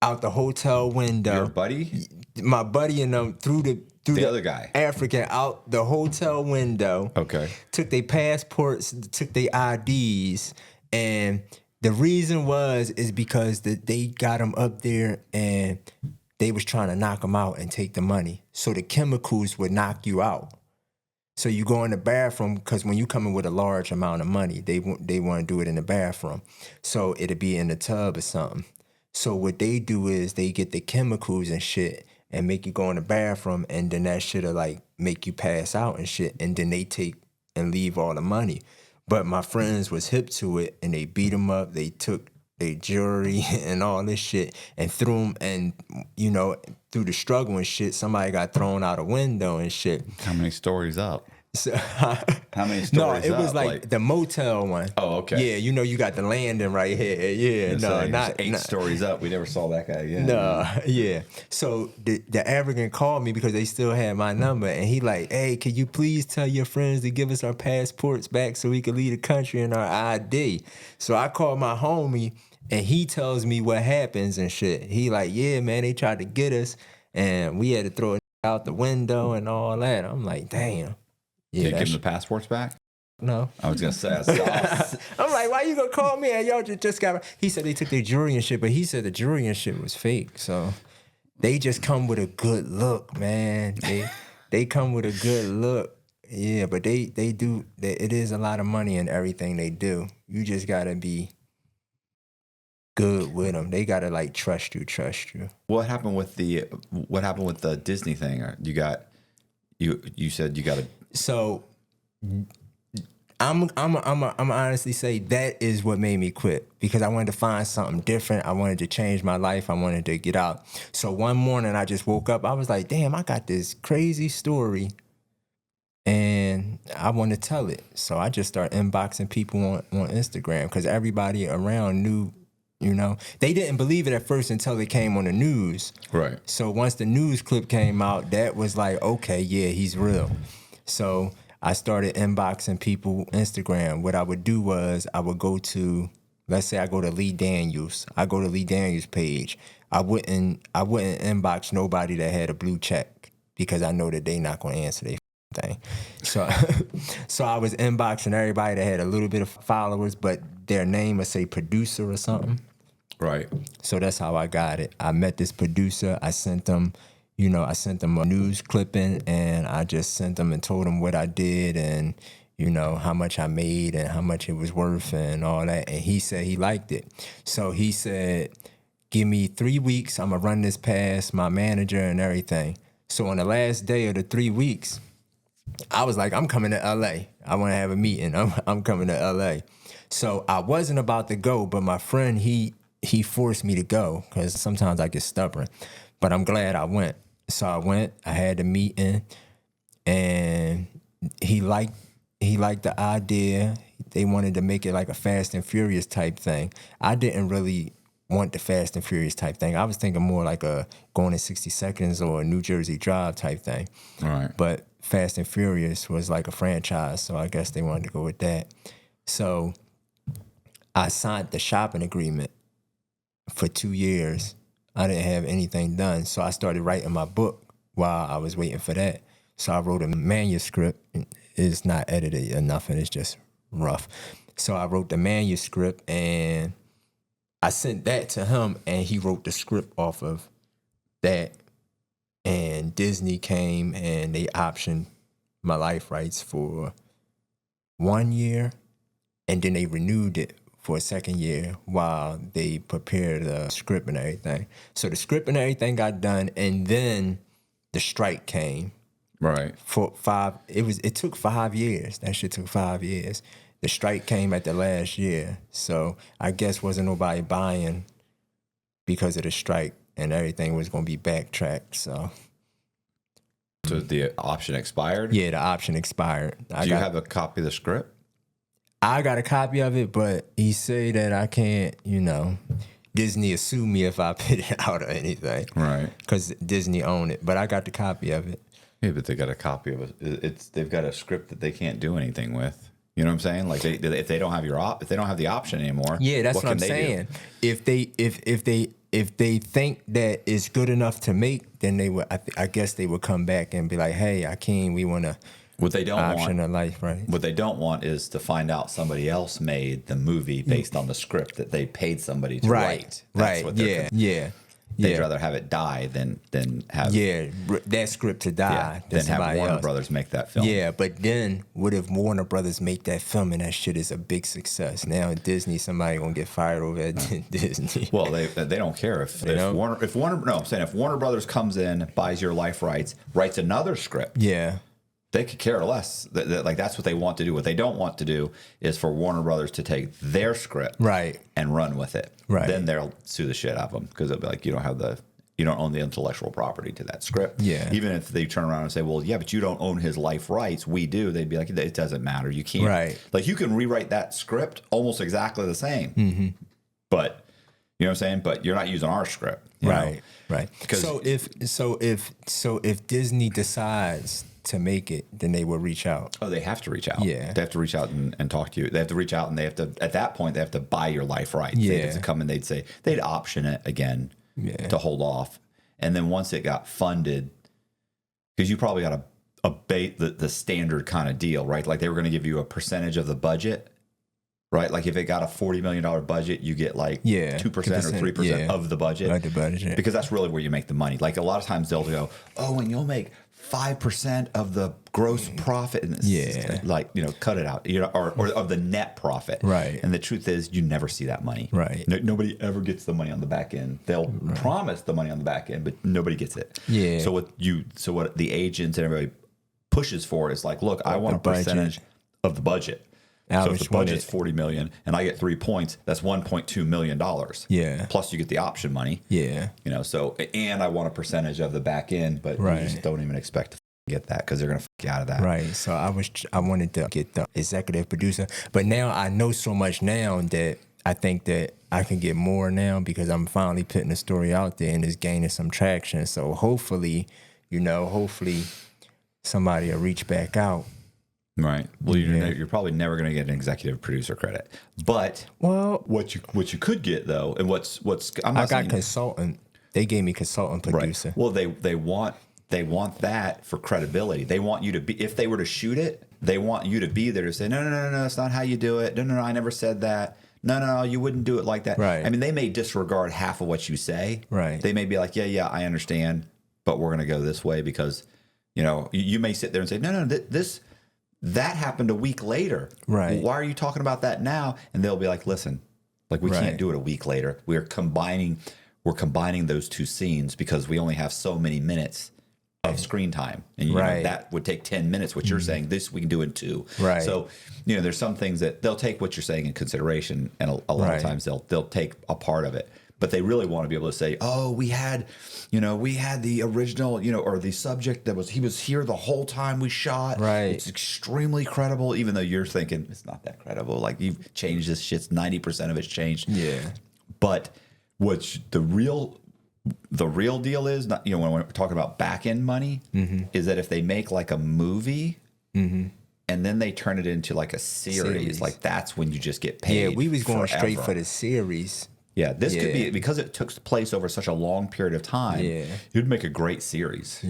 out the hotel window. Your buddy? My buddy and them through the other guy. African out the hotel window. Okay. Took their passports, took their IDs. And the reason is because they got them up there and they was trying to knock them out and take the money. So the chemicals would knock you out. So you go in the bathroom, because when you come in with a large amount of money, they want to do it in the bathroom. So it'll be in the tub or something. So what they do is they get the chemicals and shit and make you go in the bathroom, and then that shit'll make you pass out and shit. And then they take and leave all the money. But my friends was hip to it, and they beat them up. They took their jewelry and all this shit and threw them, and through the struggle and shit, somebody got thrown out a window and shit. How many stories up? So, How many stories? no, it was up? like the motel one. Oh, okay. Yeah, you got the landing right here. Yeah, no, not 8 stories up. We never saw that guy again. no, yeah. So the African called me because they still had my number, and he like, hey, can you please tell your friends to give us our passports back so we can leave the country and our ID? So I called my homie, and he tells me what happens and shit. He like, yeah, man, they tried to get us, and we had to throw it out the window and all that. I'm like, damn. Yeah, Did you give him the passports back? No. I was going to say, I saw. I'm like, why you gonna call me? And y'all just got. He said they took their jewelry and shit, but he said the jewelry and shit was fake. So they just come with a good look, man. They come with a good look. Yeah, but they do. It is a lot of money in everything they do. You just gotta be good with them. They gotta like trust you. What happened with the Disney thing? You said you got to. So I'm honestly say that is what made me quit, because I wanted to find something different. I wanted to change my life. I wanted to get out. So one morning I just woke up. I was like, damn, I got this crazy story and I want to tell it. So I just started inboxing people on Instagram, because everybody around knew, they didn't believe it at first until it came on the news. Right. So once the news clip came out, that was like, okay, yeah, he's real. So I started inboxing people Instagram. What I would do was I would go to, let's say I go to Lee Daniels. I go to Lee Daniels' page. I wouldn't inbox nobody that had a blue check, because I know that they not going to answer their thing. So so I was inboxing everybody that had a little bit of followers, but their name would say producer or something. Right. So that's how I got it. I met this producer. I sent them a news clipping, and I just sent them and told them what I did and, how much I made and how much it was worth and all that. And he said he liked it. So he said, give me 3 weeks. I'm going to run this past my manager and everything. So on the last day of the 3 weeks, I was like, I'm coming to LA. I want to have a meeting. I'm coming to LA. So I wasn't about to go, but my friend, he forced me to go, because sometimes I get stubborn. But I'm glad I went. So I went, I had the meeting, and he liked the idea. They wanted to make it like a Fast and Furious type thing. I didn't really want the Fast and Furious type thing. I was thinking more like a Going in 60 Seconds or a New Jersey Drive type thing. All right. But Fast and Furious was like a franchise, so I guess they wanted to go with that. So I signed the shopping agreement for 2 years. I didn't have anything done, so I started writing my book while I was waiting for that. So I wrote a manuscript. It's not edited or nothing. It's just rough. So I wrote the manuscript, and I sent that to him, and he wrote the script off of that. And Disney came, and they optioned my life rights for 1 year, and then they renewed it for a second year while they prepared the script and everything. So the script and everything got done, and then the strike came. Right. It took 5 years. That shit took 5 years. The strike came at the last year. So I guess wasn't nobody buying because of the strike, and everything was going to be backtracked. So the option expired? Yeah, the option expired. Do you have a copy of the script? I got a copy of it, but he said that I can't, Disney will sue me if I put it out or anything. Right. Because Disney owned it. But I got the copy of it. Yeah, but they got a copy of it. They've got a script that they can't do anything with. You know what I'm saying? Like if they don't have if they don't have the option anymore. Yeah, that's what I'm saying. If they think that it's good enough to make, then they would. I guess they would come back and be like, "Hey, Akeem, we want to." What they don't option of life, right? What they don't want is to find out somebody else made the movie based on the script that they paid somebody to write. That's what yeah. They'd rather have it die than have that script to die than have Warner Brothers make that film. Yeah, but then what if Warner Brothers make that film and that shit is a big success? Now Disney, somebody gonna get fired over at Disney. Well, they don't care if Warner Brothers comes in, buys your life rights, writes another script. Yeah. They could care less. Like that's what they want to do. What they don't want to do is for Warner Brothers to take their script and run with it. Right. Then they'll sue the shit out of them because they'll be like, you don't have You don't own the intellectual property to that script. Yeah. Even if they turn around and say, well, yeah, but you don't own his life rights. We do. They'd be like, it doesn't matter. You can't. Right. Like you can rewrite that script almost exactly the same. But you know what I'm saying? But you're not using our script. Right. Right. 'Cause- So if Disney decides to make it, then they will reach out. Oh, they have to reach out. Yeah. They have to reach out and talk to you. They have to reach out and they have to, at that point, they have to buy your life rights. They have to come and they'd option it again to hold off. And then once it got funded, because you probably got the standard kind of deal, right? Like they were going to give you a percentage of the budget, right? Like if it got a $40 million budget, you get like 2% or 3% of the budget. Like the budget. Because that's really where you make the money. Like a lot of times they'll go, oh, and you'll make 5% of the gross profit. And it's like, cut it out, or of the net profit. Right. And the truth is you never see that money. Right. Nobody ever gets the money on the back end. They'll promise the money on the back end, but nobody gets it. Yeah. So what the agents and everybody pushes for is like, look, I want a percentage of the budget. So if the budget's $40 million and I get 3 points, that's $1.2 million. Yeah. Plus you get the option money. Yeah. So, and I want a percentage of the back end, but you just don't even expect to get that because they're going to you out of that. Right. So I wanted to get the executive producer, but now I know so much now that I think that I can get more now because I'm finally putting the story out there and it's gaining some traction. So hopefully somebody will reach back out. Right. Well, you're probably never going to get an executive producer credit, but what you could get though, and I got consultant. They gave me consultant producer. Right. Well, they want that for credibility. They want you to be, if they were to shoot it, they want you to be there to say, no, that's not how you do it. No, I never said that. No, you wouldn't do it like that. Right. I mean, they may disregard half of what you say. Right. They may be like, yeah, I understand, but we're going to go this way because, you may sit there and say, no, that happened a week later. Right. Why are you talking about that now? And they'll be like, listen, like we can't do it a week later. We're combining those two scenes because we only have so many minutes of screen time. And that would take 10 minutes. What you're saying, this we can do in 2. Right. So, there's some things that they'll take what you're saying in consideration. And a lot of times they'll take a part of it. But they really want to be able to say, oh, we had the original, or the subject he was here the whole time we shot. Right. It's extremely credible, even though you're thinking it's not that credible. Like you've changed this shit's 90% of it's changed. Yeah. But what's the real deal is not, when we're talking about back end money, is that if they make like a movie and then they turn it into like a series, like that's when you just get paid. Yeah, we was going forever. straight for the series. Yeah, this could be, because it took place over such a long period of time, you'd make a great series,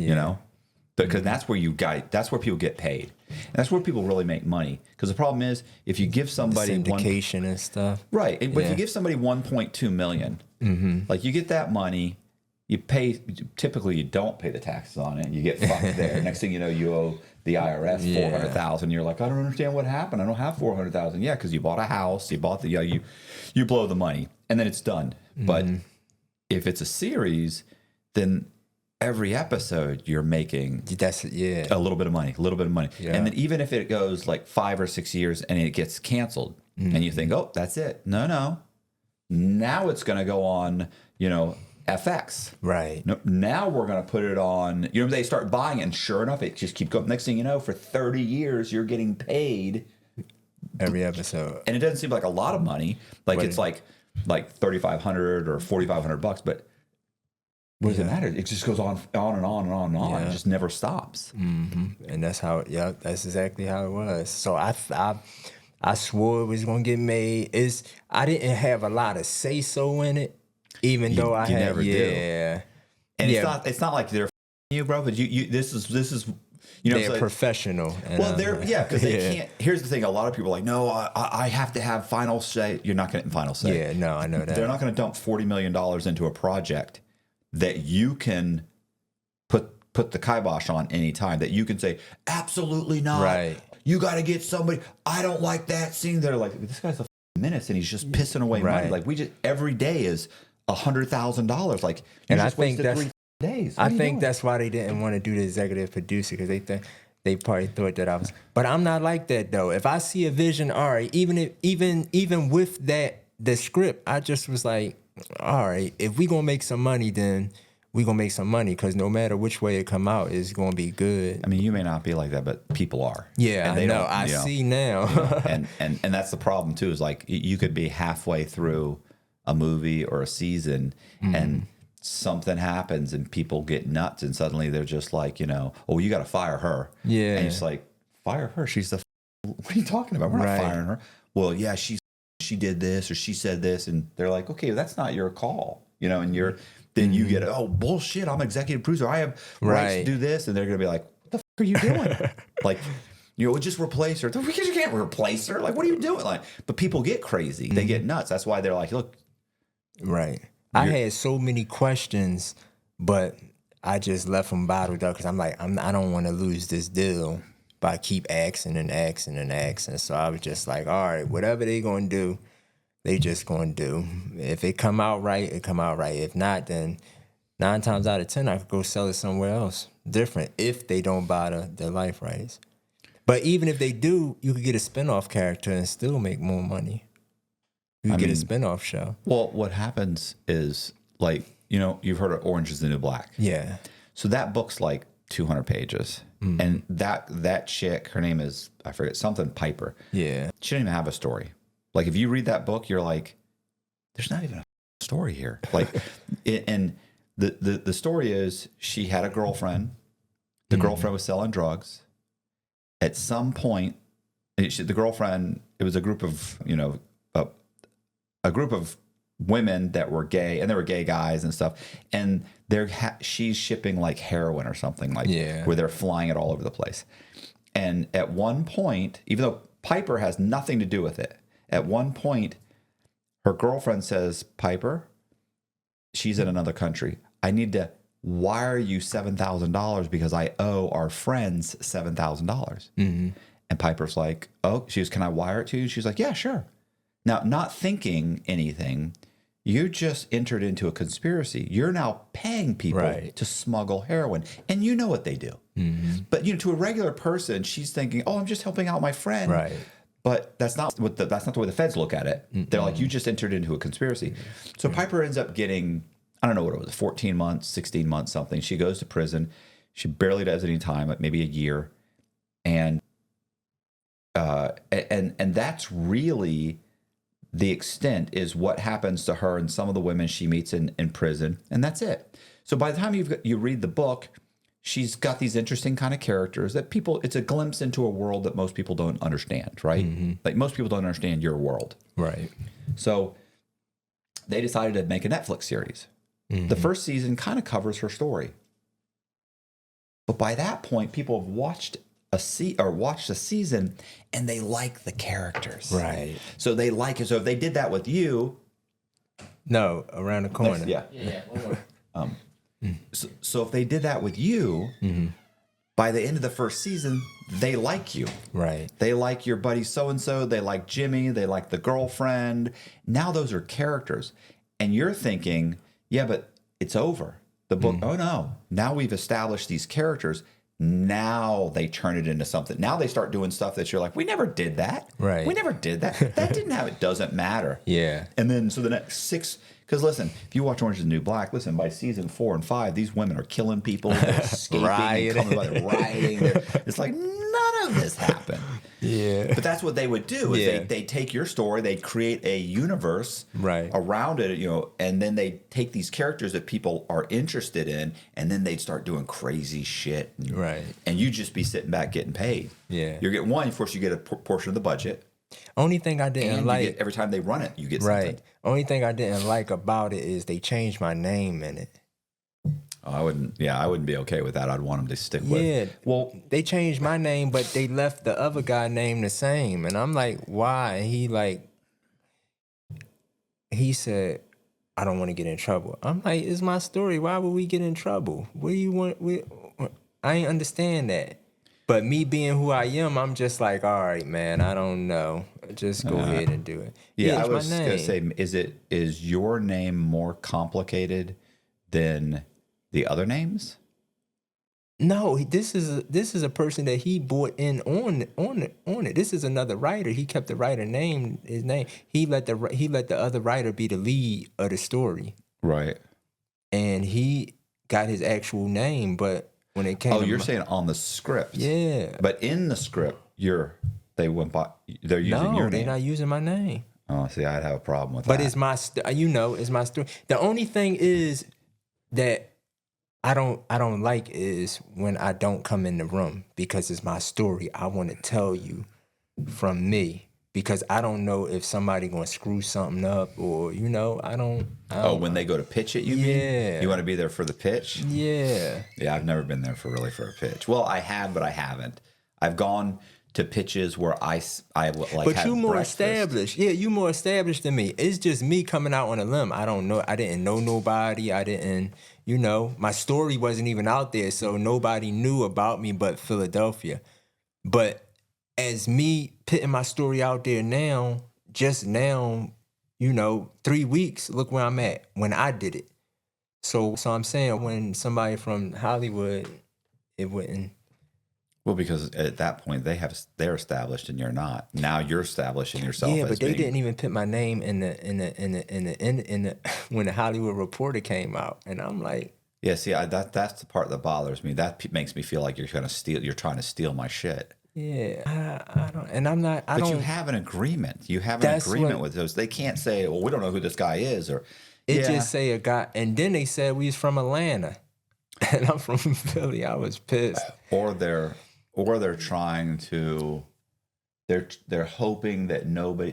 Because that's where people get paid. And that's where people really make money. Because the problem is, if you give somebody syndication and stuff. Right. But if you give somebody $1.2 million, like you get that money, you pay, typically you don't pay the taxes on it, and you get fucked there. Next thing you know, you owe the IRS $400,000. You're like, I don't understand what happened. I don't have $400,000. Yeah, because you bought a house, you bought you blow the money, and then it's done. But if it's a series, then every episode you're making a little bit of money, Yeah. And then even if it goes like 5 or 6 years and it gets canceled, and you think, oh, that's it. No. Now it's going to go on, FX. Right. No, now we're going to put it on, they start buying it, and sure enough, it just keeps going. Next thing you know, for 30 years, you're getting paid every episode. And it doesn't seem like a lot of money. Like it's like $3,500 or $4,500, but what does it matter? It just goes on and on and on and on. It just never stops. Mm-hmm. And that's that's exactly how it was. So I swore it was going to get made. I didn't have a lot of say-so in it, even though I never do. And it's not like they're you, bro, but this is they're professional. Well, because they can't. Here's the thing: a lot of people are like, no, I have to have final say. You're not getting final say. Yeah, no, I know that. They're not going to dump $40 million into a project that you can put the kibosh on any time. That you can say, absolutely not. Right. You got to get somebody. I don't like that scene. They're like, this guy's a menace, and he's just pissing away money. Like every day is $100,000. Like, and I think that's 3 days. I think that's why they didn't want to do the executive producer, because they probably thought that I was. But I'm not like that though. If I see a vision, all right. Even with the script, I just was like, all right. If we gonna make some money, then we gonna make some money because no matter which way it come out, it's gonna be good. I mean, you may not be like that, but people are. Yeah, and they I know. I see now. and that's the problem too. Is like you could be halfway through a movie or a season, and something happens, and people get nuts, and suddenly they're just like, oh, you got to fire her. Yeah, and it's like, fire her? She's the. What are you talking about? We're not firing her. Well, yeah, she did this or she said this, and they're like, okay, that's not your call, and you're. Then you get, oh, bullshit, I'm executive producer. I have rights to do this. And they're going to be like, what the fuck are you doing? Like, just replace her. Because you can't replace her. Like, what are you doing? Like, but people get crazy. They get nuts. That's why they're like, look. Right. I had so many questions, but I just left them bottled up because I'm like, I don't want to lose this deal. But I keep asking and asking and asking. So I was just like, all right, whatever they going to do, they just gonna do. If it come out right, it come out right. If not, then 9 times out of 10, I could go sell it somewhere else, different, if they don't buy the life rights. But even if they do, you could get a spinoff character and still make more money. You get a spinoff show. Well, what happens is, like, you've heard of Orange is the New Black. Yeah. So that book's like 200 pages. And that chick, her name is, I forget, something Piper. Yeah. She didn't even have a story. Like, if you read that book, you're like, there's not even a story here. Like, and the story is she had a girlfriend. The girlfriend was selling drugs. At some point, the girlfriend, it was a group of, a group of women that were gay, and there were gay guys and stuff. And she's shipping like heroin or something, like where they're flying it all over the place. And at one point, even though Piper has nothing to do with it, at one point, her girlfriend says, Piper, she's in another country. I need to wire you $7,000 because I owe our friends $7,000. Mm-hmm. And Piper's like, oh, can I wire it to you? She's like, yeah, sure. Now, not thinking anything, you just entered into a conspiracy. You're now paying people to smuggle heroin. And you know what they do. Mm-hmm. But to a regular person, she's thinking, oh, I'm just helping out my friend. Right. But that's not the way the feds look at it. They're like, you just entered into a conspiracy. So Piper ends up getting, I don't know what it was, 14 months, 16 months, something. She goes to prison. She barely does any time, like maybe a year. And that's really the extent, is what happens to her and some of the women she meets in prison. And that's it. So by the time you read the book, she's got these interesting kind of characters that it's a glimpse into a world that most people don't understand, right? Mm-hmm. Like, most people don't understand your world. Right. So they decided to make a Netflix series. Mm-hmm. The first season kind of covers her story. But by that point, people have watched a season and they like the characters. Right. So they like it. So if they did that with you. No, around the corner. Yeah. One more. So if they did that with you, by the end of the first season, they like you. Right. They like your buddy so-and-so. They like Jimmy. They like the girlfriend. Now those are characters. And you're thinking, yeah, but it's over. The book, oh no. Now we've established these characters. Now they turn it into something. Now they start doing stuff that you're like, we never did that. Right. We never did that. That didn't have, it doesn't matter. Yeah. And then, so the next 6, because listen, if you watch Orange is the New Black, listen, by season 4 and 5, these women are killing people, they're escaping, and coming by, they're rioting. It's like, none of this happened. Yeah. But that's what they would do, is they take your story, they create a universe around it, and then they take these characters that people are interested in, and then they'd start doing crazy shit. And you just be sitting back getting paid. Yeah. You're getting one, of course, you get a portion of the budget. Only thing I didn't like, every time they run it, you get something. Only thing I didn't like about it is they changed my name in it. Oh, I wouldn't be okay with that. I'd want them to stick with. Yeah. Well, they changed my name, but they left the other guy name the same, and I'm like, why? He said, I don't want to get in trouble. I'm like, it's my story. Why would we get in trouble? What do you want? I ain't understand that. But me being who I am, I'm just like, all right, man, I don't know. Just go ahead and do it. Yeah, I was going to say, is your name more complicated than the other names? No, this is a person that he brought in on it. This is another writer. He kept the writer his name. He let the other writer be the lead of the story. Right. And got his actual name, but when it came, you're saying on the script, yeah. But in the script, they're using your name. They're not using my name. Oh, see, I'd have a problem with that. But it's my, it's my story. The only thing is that I don't like is when I don't come in the room because it's my story. I want to tell you from me because I don't know if somebody gonna screw something up or I don't. When they go to pitch it, you mean? You want to be there for the pitch? Yeah. Yeah, I've never been there for a pitch. Well, I have, but I haven't. I've gone to pitches where I like. But you more breakfast. established. Yeah, you more established than me. It's just me coming out on a limb. I don't know. I didn't know nobody. I didn't. My story wasn't even out there, so nobody knew about me but Philadelphia. But as me putting my story out there now, just now, 3 weeks, look where I'm at when I did it. So I'm saying when somebody from Hollywood, it wouldn't. Well, because at that point they're established and you're not. Now you're establishing yourself. Yeah, as but they being, didn't even put my name in the when the Hollywood Reporter came out, and I'm like, yeah. See, that's the part that bothers me. That makes me feel like you're trying to steal my shit. Yeah, I don't, and I'm not. But you have an agreement. You have an agreement with those. They can't say, "Well, we don't know who this guy is," or just say a guy. And then they said we was from Atlanta, and I'm from Philly. I was pissed. Or they're trying to. They're hoping that nobody.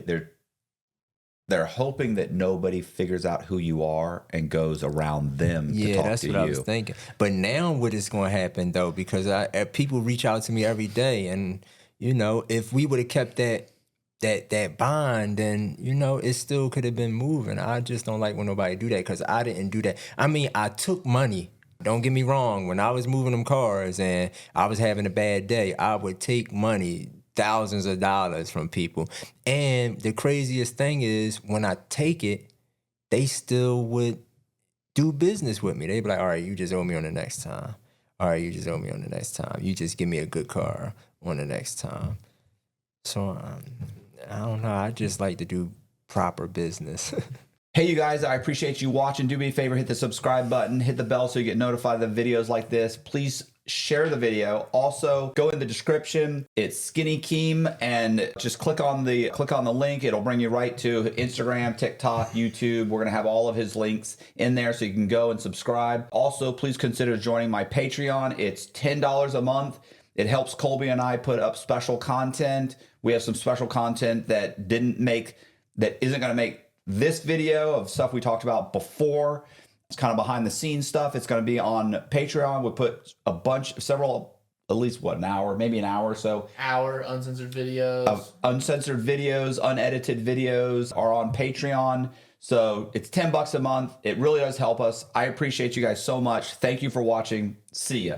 They're hoping that nobody figures out who you are and goes around them to talk to you. Yeah, that's what I was thinking. But now what is going to happen, though, because people reach out to me every day. And, if we would have kept that bond, then, it still could have been moving. I just don't like when nobody do that because I didn't do that. I mean, I took money. Don't get me wrong. When I was moving them cars and I was having a bad day, I would take money, thousands of dollars from people. And the craziest thing is when I take it, they still would do business with me. They'd be like, all right, you just owe me on the next time. All right, you just owe me on the next time. You just give me a good car on the next time. So I don't know. I just like to do proper business. Hey, you guys, I appreciate you watching. Do me a favor, hit the subscribe button, hit the bell so you get notified of videos like this. Please share the video. Also, go in the description. It's Skinny Keem, and just click on the link. It'll bring you right to Instagram, TikTok, YouTube. We're gonna have all of his links in there so you can go and subscribe. Also, please consider joining my Patreon. It's $10 a month. It helps Colby and I put up special content. We have some special content that isn't gonna make this video of stuff we talked about before. It's kind of behind the scenes stuff. It's going to be on Patreon. We put at least an hour, maybe an hour or so. Uncensored videos. Uncensored videos, unedited videos are on Patreon. So it's $10 a month. It really does help us. I appreciate you guys so much. Thank you for watching. See ya.